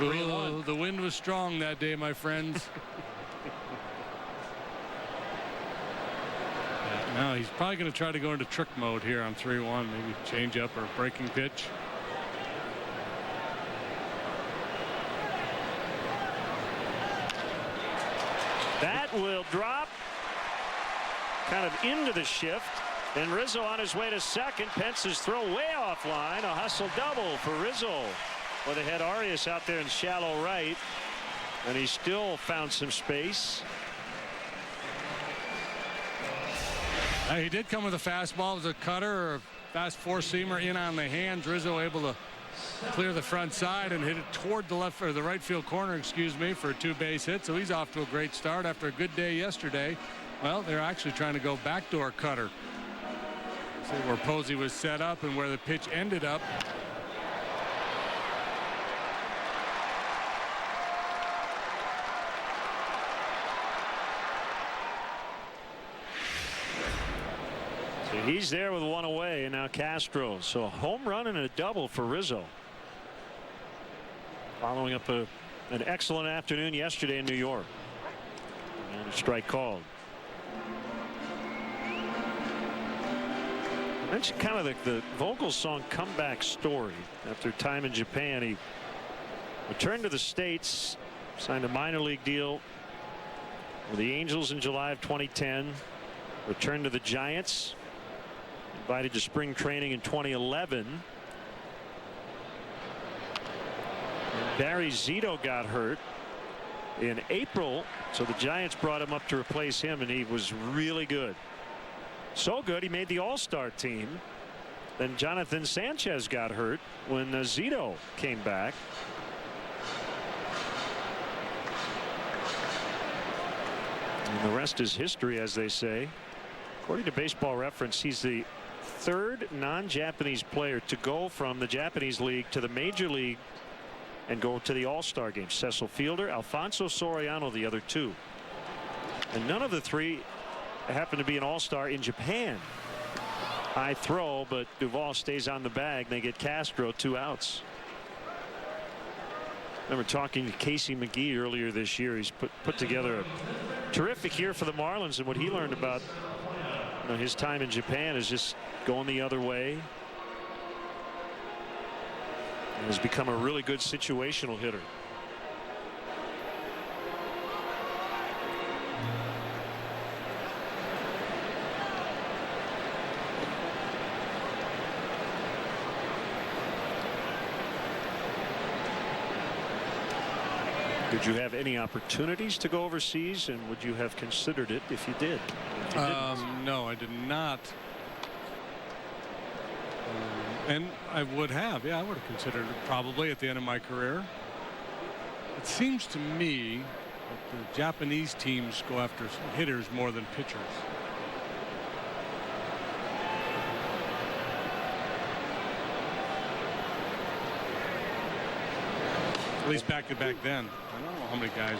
Ooh, the wind was strong that day, my friends. Now he's probably going to try to go into trick mode here on 3-1, maybe change up or breaking pitch. That will drop kind of into the shift, and Rizzo on his way to second. Pence's throw way offline. A hustle double for Rizzo. Well, they had Arias out there in shallow right, and he still found some space. He did come with a fastball. It was a cutter or a fast four-seamer in on the hands. Rizzo able to clear the front side and hit it toward the left or the right field corner, excuse me, for a 2-base hit. So he's off to a great start after a good day yesterday. Well, they're actually trying to go backdoor cutter. See where Posey was set up and where the pitch ended up. So he's there with one away, and now Castro. So a home run and a double for Rizzo. Following up an excellent afternoon yesterday in New York. And a strike called. I mentioned kind of the Vogel song comeback story. After time in Japan, he returned to the States, signed a minor league deal with the Angels in July of 2010, returned to the Giants, invited to spring training in 2011. And Barry Zito got hurt in April, so the Giants brought him up to replace him, and he was really good. So good he made the All-Star team. Then Jonathan Sanchez got hurt when Zito came back. And the rest is history, as they say. According to Baseball Reference, he's the third non-Japanese player to go from the Japanese League to the Major League and go to the All-Star game. Cecil Fielder, Alfonso Soriano, the other two. And none of the three happen to be an All-Star in Japan. High throw, but Duvall stays on the bag. They get Castro, 2 outs. I remember talking to Casey McGee earlier this year. He's put together a terrific year for the Marlins, and what he learned about his time in Japan is just going the other way. And has become a really good situational hitter. Did you have any opportunities to go overseas, and would you have considered it if you did? If you no, I did not. And I would have. Yeah, I would have considered it probably at the end of my career. It seems to me that the Japanese teams go after hitters more than pitchers. At least back then. I don't know how many guys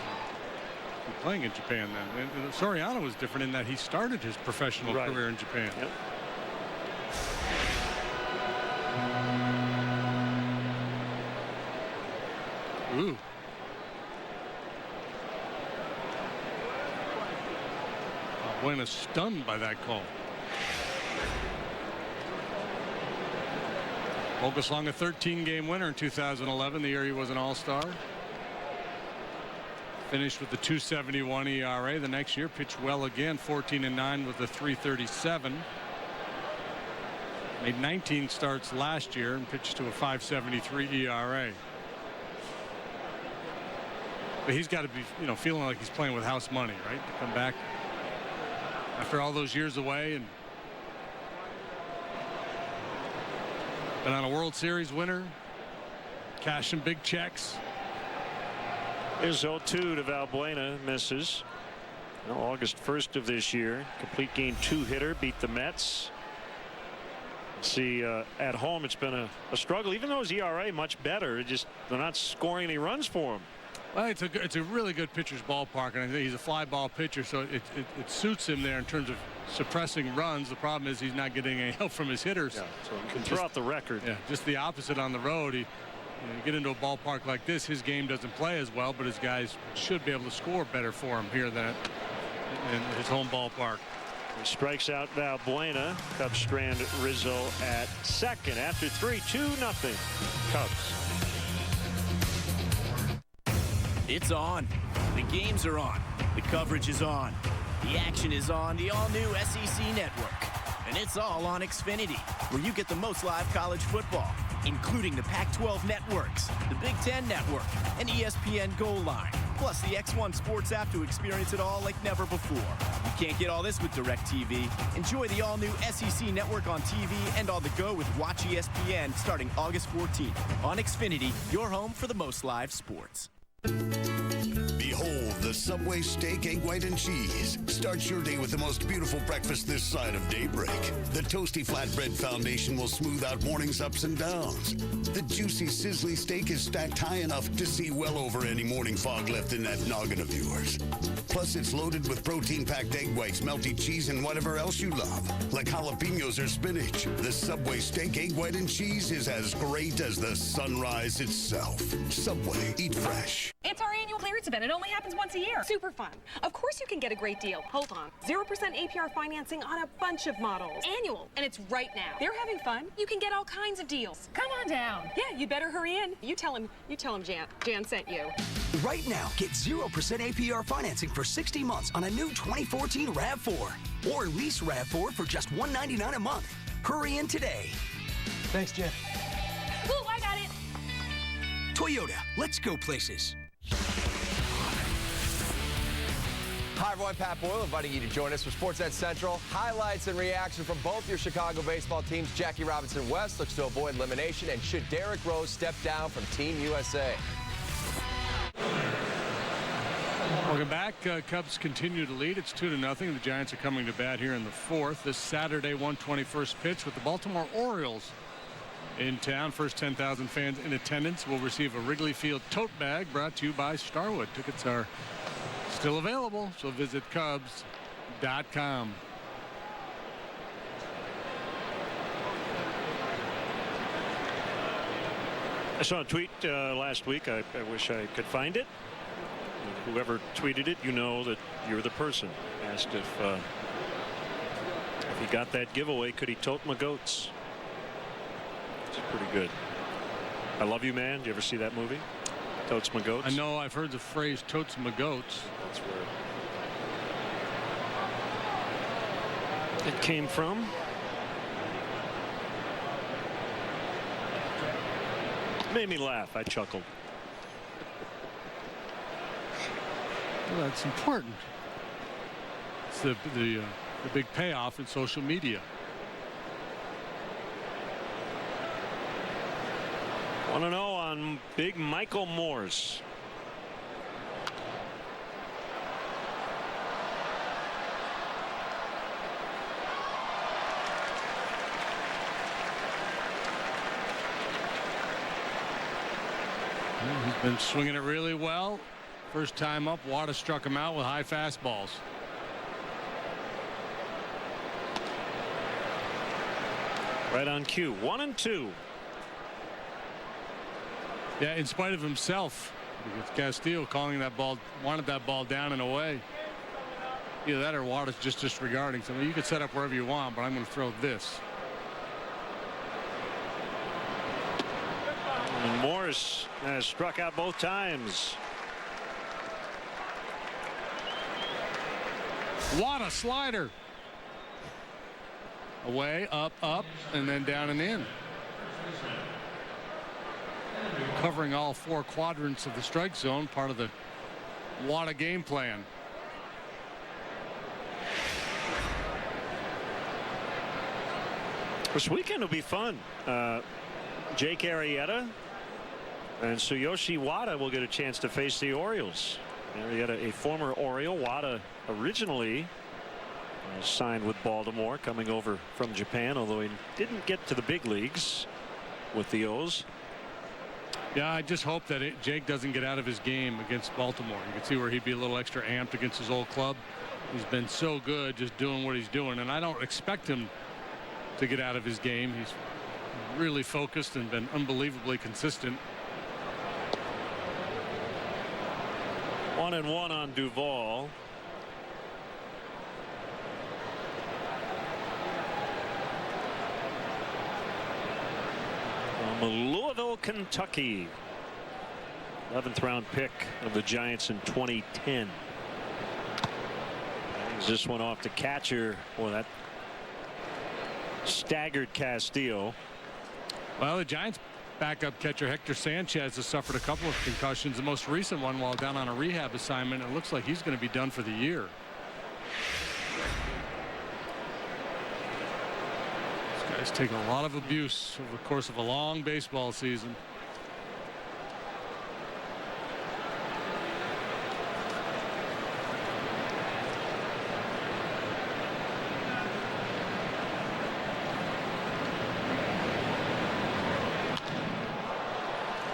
were playing in Japan then. And Soriano was different in that he started his professional career in Japan. Yep. Ooh. Buena stunned by that call. Vogelslong, a 13-game winner in 2011, the year he was an All-Star. Finished with the 2.71 ERA. The next year pitched well again, 14-9 with the 3.37. Made 19 starts last year and pitched to a 5.73 ERA. But he's got to be, feeling like he's playing with house money, right? To come back after all those years away and been on a World Series winner, cashing big checks. There's 0-2 to Valbuena, misses. August 1st of this year, complete game 2 hitter, beat the Mets. See, at home it's been a struggle, even though his ERA much better. They're not scoring any runs for him. Well, it's a really good pitcher's ballpark, and I think he's a fly ball pitcher, so it suits him there in terms of suppressing runs. The problem is he's not getting any help from his hitters. Yeah, so he can throw out the record. Yeah, just the opposite on the road. You get into a ballpark like this, his game doesn't play as well, but his guys should be able to score better for him here than in his home ballpark. He strikes out Valbuena. Cubs strand Rizzo at second after 3, 2-0 Cubs. It's on. The games are on. The coverage is on. The action is on the all-new SEC network. And it's all on Xfinity, where you get the most live college football, including the Pac-12 networks, the Big Ten Network, and ESPN Goal Line, plus the X1 Sports app to experience it all like never before. You can't get all this with DirecTV. Enjoy the all-new SEC Network on TV and on the go with Watch ESPN starting August 14th. On Xfinity, your home for the most live sports. Behold the Subway steak, egg white, and cheese. Start your day with the most beautiful breakfast this side of daybreak. The toasty flatbread foundation will smooth out morning's ups and downs. The juicy sizzly steak is stacked high enough to see well over any morning fog left in that noggin of yours. Plus, it's loaded with protein-packed egg whites, melty cheese, and whatever else you love, like jalapenos or spinach. The Subway steak, egg white, and cheese is as great as the sunrise itself. Subway, eat fresh. It's our annual clearance event. It only happens once a year. Super fun. Of course you can get a great deal. Hold on. 0% APR financing on a bunch of models. Annual. And it's right now. They're having fun. You can get all kinds of deals. Come on down. Yeah, you better hurry in. You tell him Jan sent you. Right now, get 0% APR financing for 60 months on a new 2014 RAV4. Or lease RAV4 for just $199 a month. Hurry in today. Thanks, Jan. Ooh, I got it. Toyota, let's go places. Hi, everyone. Pat Boyle inviting you to join us for SportsNet Central. Highlights and reaction from both your Chicago baseball teams. Jackie Robinson-West looks to avoid elimination. And should Derrick Rose step down from Team USA? Welcome back. Cubs continue to lead. It's 2-0. The Giants are coming to bat here in the fourth. This Saturday, 121st pitch with the Baltimore Orioles in town. First 10,000 fans in attendance will receive a Wrigley Field tote bag brought to you by Starwood. Tickets are still available, so visit Cubs.com. I saw a tweet last week. I wish I could find it. Whoever tweeted it, you know that you're the person. Asked if he got that giveaway, could he tote my goats? It's pretty good. I Love You Man. Do you ever see that movie? Totes my goats. I know. I've heard the phrase totes my goats. That's where it came from. Made me laugh. I chuckled. Well, that's important. It's the big payoff in social media. 1-0 on big Michael Morse. He's been swinging it really well. First time up, Wada struck him out with high fastballs. Right on cue. 1-2. Yeah, in spite of himself, because Castillo calling that ball, wanted that ball down and away. Either that or Wada's just disregarding something. You can set up wherever you want, but I'm going to throw this. And Morris has struck out both times. Wada slider. Away, up, and then down and in. Covering all four quadrants of the strike zone, part of the Wada game plan. This weekend will be fun. Jake Arrieta and Tsuyoshi Wada will get a chance to face the Orioles. Arrieta, a former Oriole. Wada originally signed with Baltimore, coming over from Japan, although he didn't get to the big leagues with the O's. Yeah, I just hope that Jake doesn't get out of his game against Baltimore. You can see where he'd be a little extra amped against his old club. He's been so good just doing what he's doing, and I don't expect him to get out of his game. He's really focused and been unbelievably consistent. 1-1 on Duvall. From Louisville, Kentucky. 11th round pick of the Giants in 2010. Hangs this one off to catcher. Boy, that staggered Castillo. Well, the Giants backup catcher Hector Sanchez has suffered a couple of concussions. The most recent one while down on a rehab assignment. It looks like he's going to be done for the year. This guy's taken a lot of abuse over the course of a long baseball season.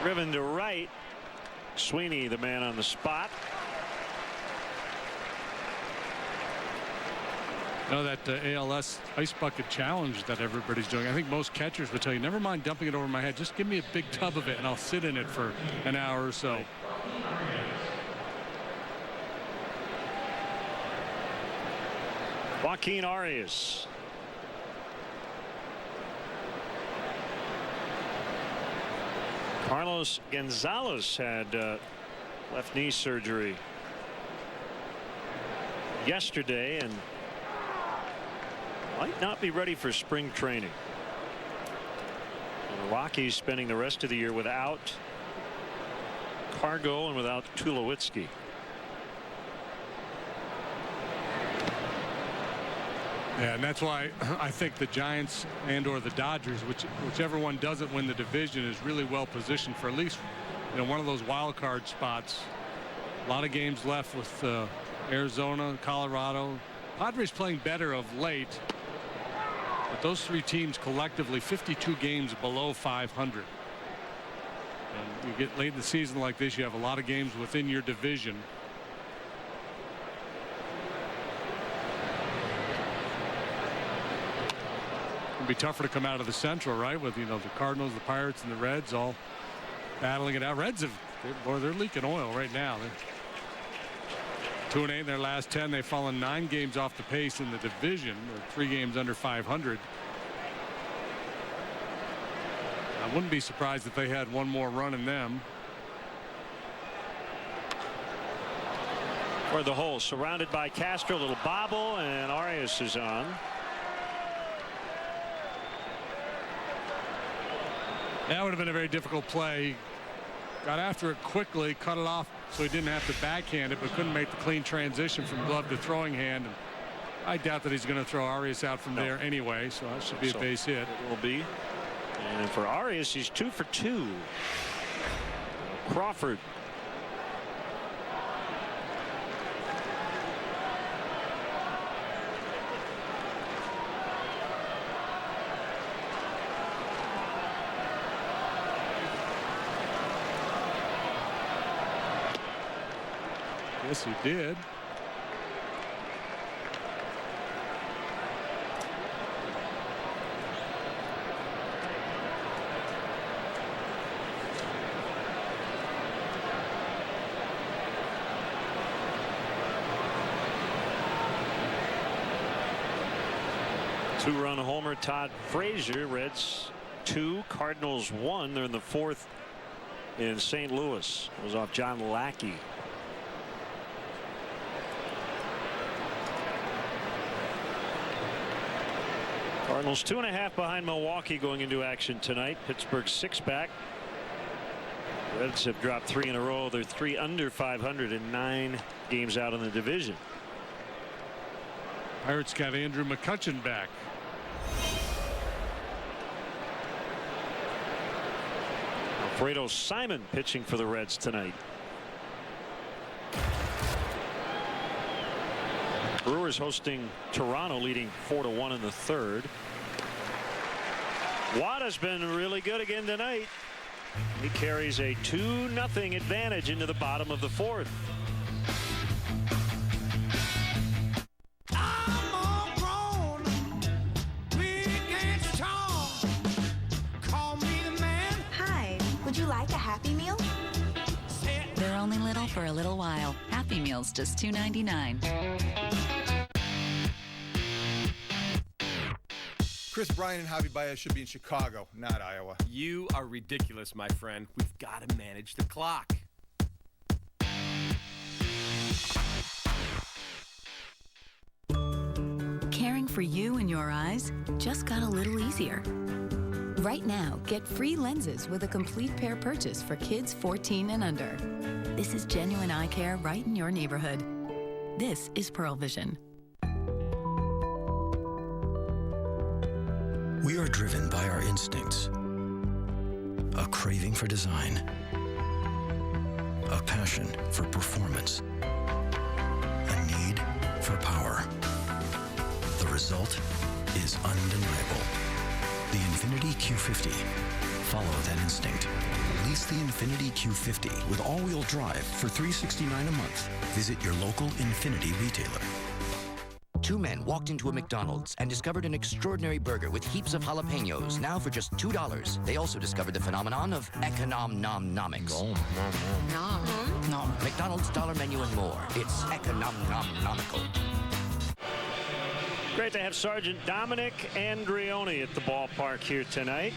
Driven to right. Sweeney, the man on the spot. You know that ALS ice bucket challenge that everybody's doing. I think most catchers would tell you, never mind dumping it over my head. Just give me a big tub of it and I'll sit in it for an hour or so. Joaquin Arias. Carlos Gonzalez had left knee surgery yesterday and might not be ready for spring training. And the Rockies spending the rest of the year without Cargo and without Tulowitzki. Yeah, and that's why I think the Giants and/or the Dodgers, whichever one doesn't win the division, is really well positioned for at least, one of those wild card spots. A lot of games left with Arizona, Colorado. Padres playing better of late, but those three teams collectively 52 games below 500. And you get late in the season like this, you have a lot of games within your division. Be tougher to come out of the Central, right? With the Cardinals, the Pirates, and the Reds all battling it out. Reds they're leaking oil right now. They're 2-8 in their last 10. They've fallen 9 games off the pace in the division. They're 3 games under 500. I wouldn't be surprised if they had one more run in them. Toward the hole, surrounded by Castro, a little bobble, and Arias is on. That would have been a very difficult play. Got after it quickly, cut it off so he didn't have to backhand it, but couldn't make the clean transition from glove to throwing hand. And I doubt that he's going to throw Arias out from there anyway, so that should be a base hit. It will be. And for Arias, he's 2 for 2. Crawford. Yes, he did. Two-run homer, Todd Frazier. Reds 2, Cardinals 1. They're in the 4th in St. Louis. It was off John Lackey. Cardinals 2.5 behind Milwaukee going into action tonight. Pittsburgh 6 back. Reds have dropped 3 in a row. They're 3 under 500 and 9 games out in the division. Pirates got Andrew McCutchen back. Alfredo Simon pitching for the Reds tonight. Brewers hosting Toronto, leading 4-1 in the 3rd. Wada's been really good again tonight. He carries a 2-0 advantage into the bottom of the 4th. Hi, would you like a Happy Meal? They're only little for a little while. Happy Meal's just $2.99. Chris Bryant and Javi Baez should be in Chicago, not Iowa. You are ridiculous, my friend. We've got to manage the clock. Caring for you and your eyes just got a little easier. Right now, get free lenses with a complete pair purchase for kids 14 and under. This is genuine eye care right in your neighborhood. This is Pearl Vision. We are driven by our instincts, a craving for design, a passion for performance, a need for power. The result is undeniable. The Infiniti Q50. Follow that instinct. Lease the Infiniti Q50 with all-wheel drive for $369 a month. Visit your local Infiniti retailer. Two men walked into a McDonald's and discovered an extraordinary burger with heaps of jalapenos, now for just $2. They also discovered the phenomenon of econom-nom-nomics. Nom. McDonald's dollar menu and more. It's econom-nom-nomical. Great to have Sergeant Dominic Andreoni at the ballpark here tonight.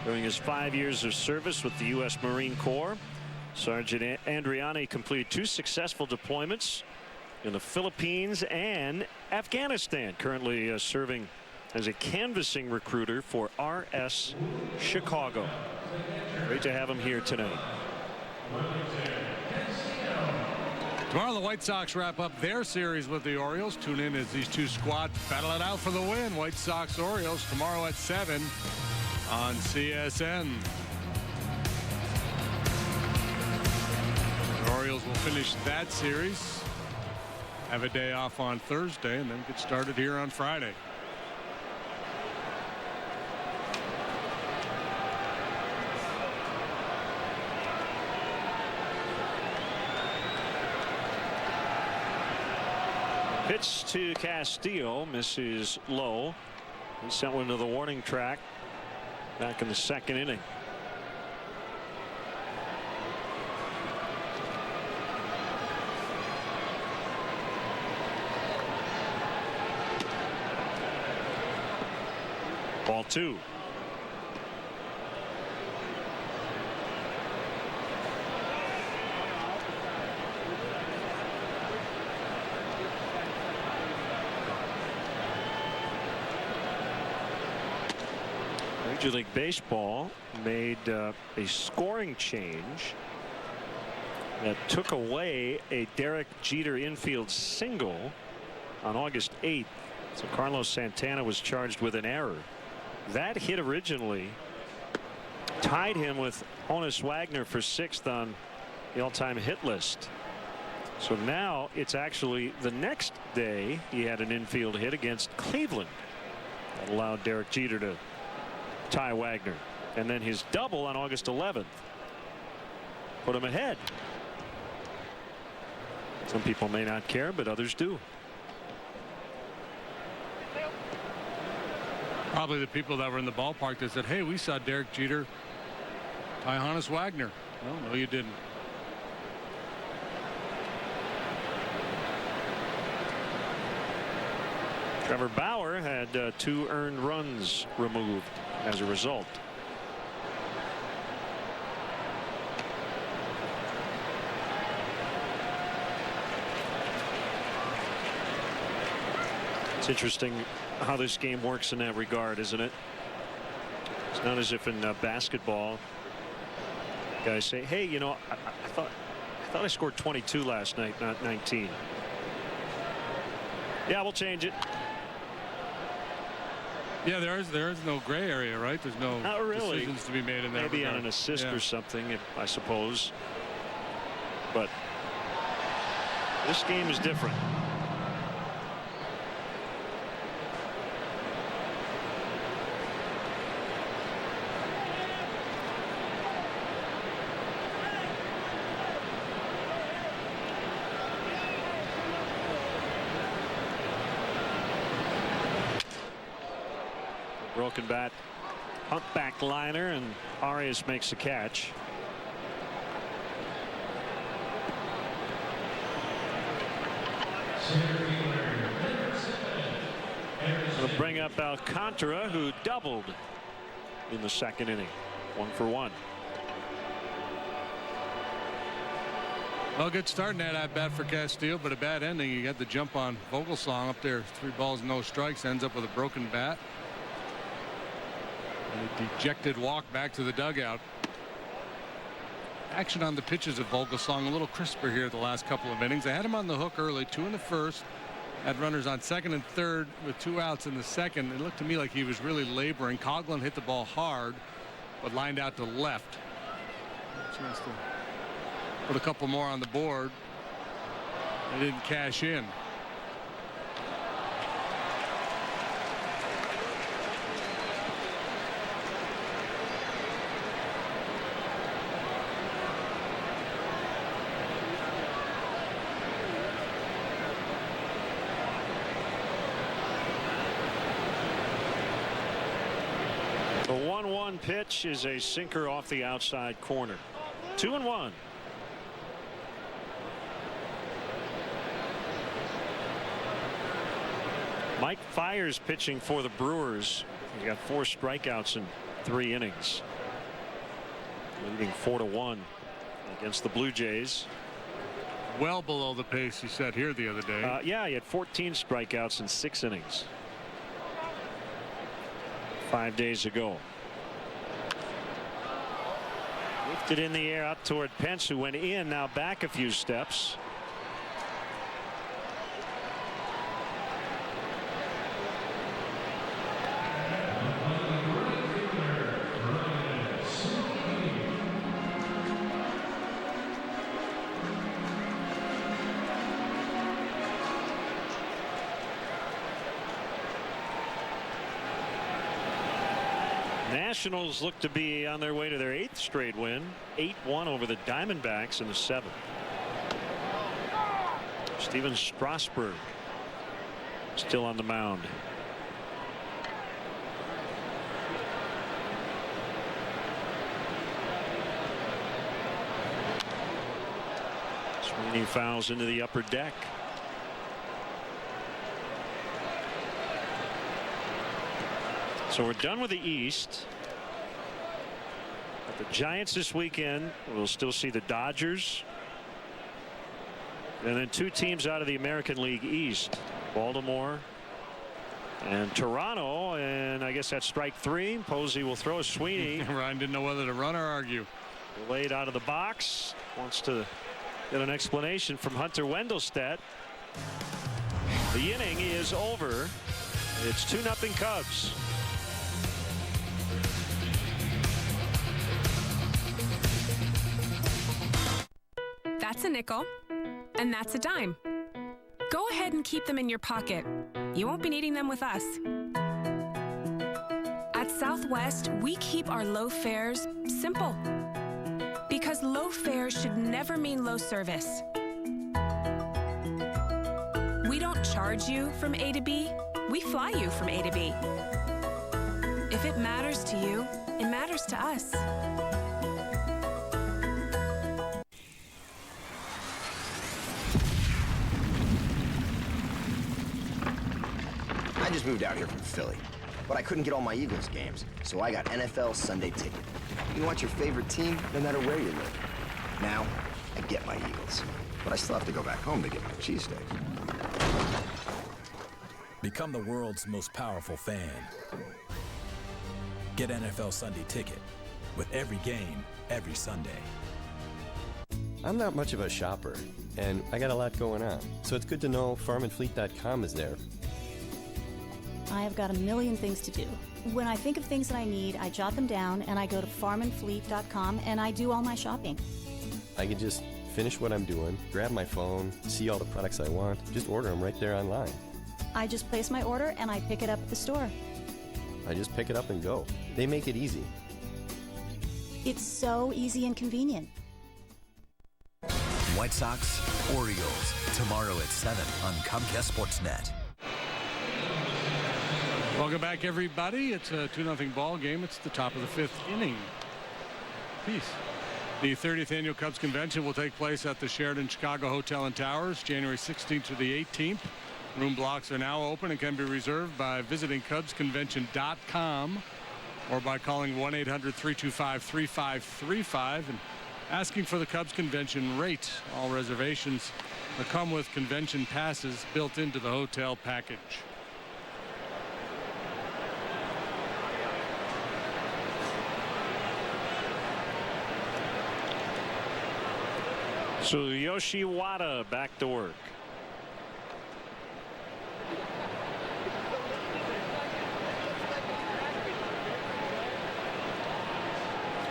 During his 5 years of service with the U.S. Marine Corps, Sergeant Andreoni completed 2 successful deployments in the Philippines and Afghanistan, currently serving as a canvassing recruiter for RS Chicago. Great to have him here tonight. Tomorrow the White Sox wrap up their series with the Orioles. Tune in as these two squads battle it out for the win. White Sox Orioles tomorrow at 7 on CSN. The Orioles will finish that series, have a day off on Thursday, and then get started here on Friday. Pitch to Castillo, misses low. He sent one to the warning track back in the 2nd inning. Ball 2. Major League Baseball made a scoring change that took away a Derek Jeter infield single on August 8th. So Carlos Santana was charged with an error. That hit originally tied him with Honus Wagner for 6th on the all-time hit list. So now it's actually the next day he had an infield hit against Cleveland that allowed Derek Jeter to tie Wagner, and then his double on August 11th put him ahead. Some people may not care, but others do. Probably the people that were in the ballpark that said, hey, we saw Derek Jeter tie Honus Wagner. Well, no, you didn't. Trevor Bauer had 2 earned runs removed as a result. It's interesting how this game works in that regard, isn't it? It's not as if in basketball guys say, hey, you know, I thought I scored 22 last night, not 19. Yeah, we'll change it. Yeah, there is no gray area, right? There's no Not really. decisions to be made in that Maybe regard. on an assist or something, I suppose. But this game is different. Broken bat, humpback liner, and Arias makes the catch. It'll bring up Alcantara, who doubled in the 2nd inning. 1 for 1. Well, good start in that at bat for Castillo, but a bad ending. You got the jump on Vogelsong up there, 3 balls, no strikes, ends up with a broken bat. A dejected walk back to the dugout. Action on the pitches of Vogelsong a little crisper here the last couple of innings. They had him on the hook early, 2 in the first. Had runners on second and third with 2 outs in the second. It looked to me like he was really laboring. Coughlin hit the ball hard, but lined out to left. Chance to put a couple more on the board. They didn't cash in. The 1-1 pitch is a sinker off the outside corner. 2-1. Mike Fiers pitching for the Brewers. He got 4 strikeouts in 3 innings. Leading 4-1 against the Blue Jays. Well below the pace he set here the other day. Yeah, he had 14 strikeouts in 6 innings. 5 days ago. Lifted in the air out toward Pence, who went in, now back a few steps. Nationals look to be on their way to their 8th straight win. 8-1 over the Diamondbacks in the 7th. Steven Strasburg still on the mound. Sweeney fouls into the upper deck. So we're done with the East. But the Giants this weekend. We'll still see the Dodgers. And then 2 teams out of the American League East. Baltimore and Toronto. And I guess that's strike 3. Posey will throw. Sweeney. Ryan didn't know whether to run or argue. Laid out of the box. Wants to get an explanation from Hunter Wendelstedt. The inning is over. It's 2-0 Cubs. That's a nickel, and that's a dime. Go ahead and keep them in your pocket. You won't be needing them with us. At Southwest, we keep our low fares simple. Because low fares should never mean low service. We don't charge you from A to B, we fly you from A to B. If it matters to you, it matters to us. I just moved out here from Philly, but I couldn't get all my Eagles games, so I got NFL Sunday Ticket. You can watch your favorite team no matter where you live. Now, I get my Eagles, but I still have to go back home to get my cheesesteak. Become the world's most powerful fan. Get NFL Sunday Ticket with every game, every Sunday. I'm not much of a shopper, and I got a lot going on, so it's good to know farmandfleet.com is there. I have got a million things to do. When I think of things that I need, I jot them down and I go to farmandfleet.com and I do all my shopping. I can just finish what I'm doing, grab my phone, see all the products I want, just order them right there online. I just place my order and I pick it up at the store. I just pick it up and go. They make it easy. It's so easy and convenient. White Sox, Orioles, tomorrow at 7 on Comcast SportsNet. Welcome back, everybody. It's a 2-0 ball game. It's the top of the 5th inning. Peace. The 30th Annual Cubs Convention will take place at the Sheraton Chicago Hotel and Towers, January 16th to the 18th. Room blocks are now open and can be reserved by visiting CubsConvention.com or by calling 1-800-325-3535 and asking for the Cubs Convention rate. All reservations come with convention passes built into the hotel package. Tsuyoshi Wada back to work.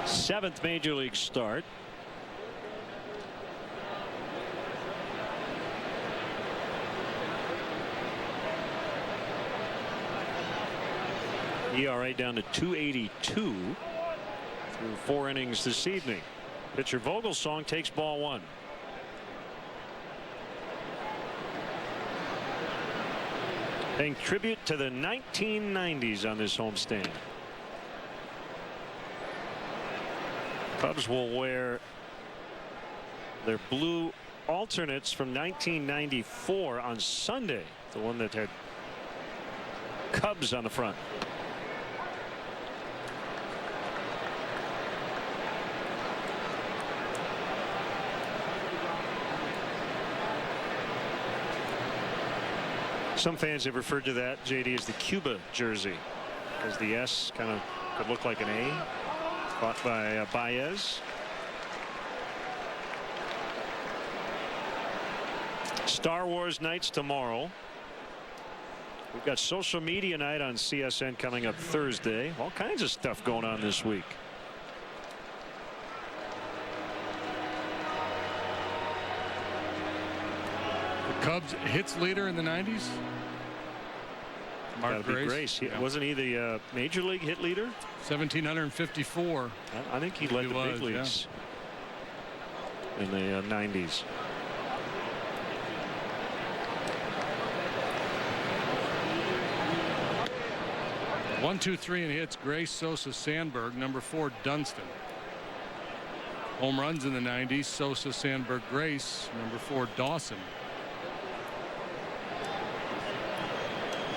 Seventh major league start. ERA down to 2.82 through 4 innings this evening. Pitcher Vogelsong takes ball 1. Paying tribute to the 1990s on this homestand. Cubs will wear their blue alternates from 1994 on Sunday, the one that had Cubs on the front. Some fans have referred to that, JD, as the Cuba jersey, because the S kind of could look like an A. Caught by Baez. Star Wars nights tomorrow. We've got social media night on CSN coming up Thursday. All kinds of stuff going on this week. The Cubs hits leader in the 90s. Mark Grace. Wasn't he the major league hit leader? 1,754. I think he led the big leagues in the 90s. One, 2, 3 in hits. Grace, Sosa, Sandberg. Number 4, Dunston. Home runs in the 90s. Sosa, Sandberg, Grace. Number 4, Dawson.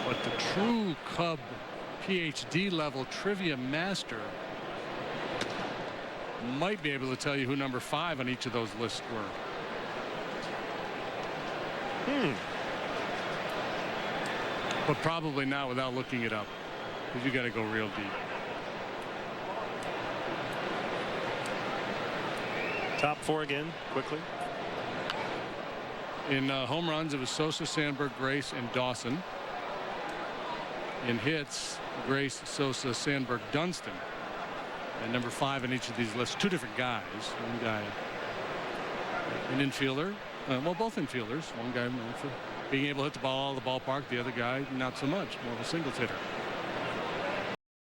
But the true Cub PhD level trivia master might be able to tell you who number 5 on each of those lists were. But probably not without looking it up, because you got to go real deep. Top 4 again, quickly. In home runs, it was Sosa, Sandberg, Grace, and Dawson. In hits, Grace, Sosa, Sandberg, Dunston. And number 5 in each of these lists. 2 different guys. One guy, an infielder. Well, both infielders. One guy known for being able to hit the ball out of the ballpark. The other guy, not so much. More of a singles hitter.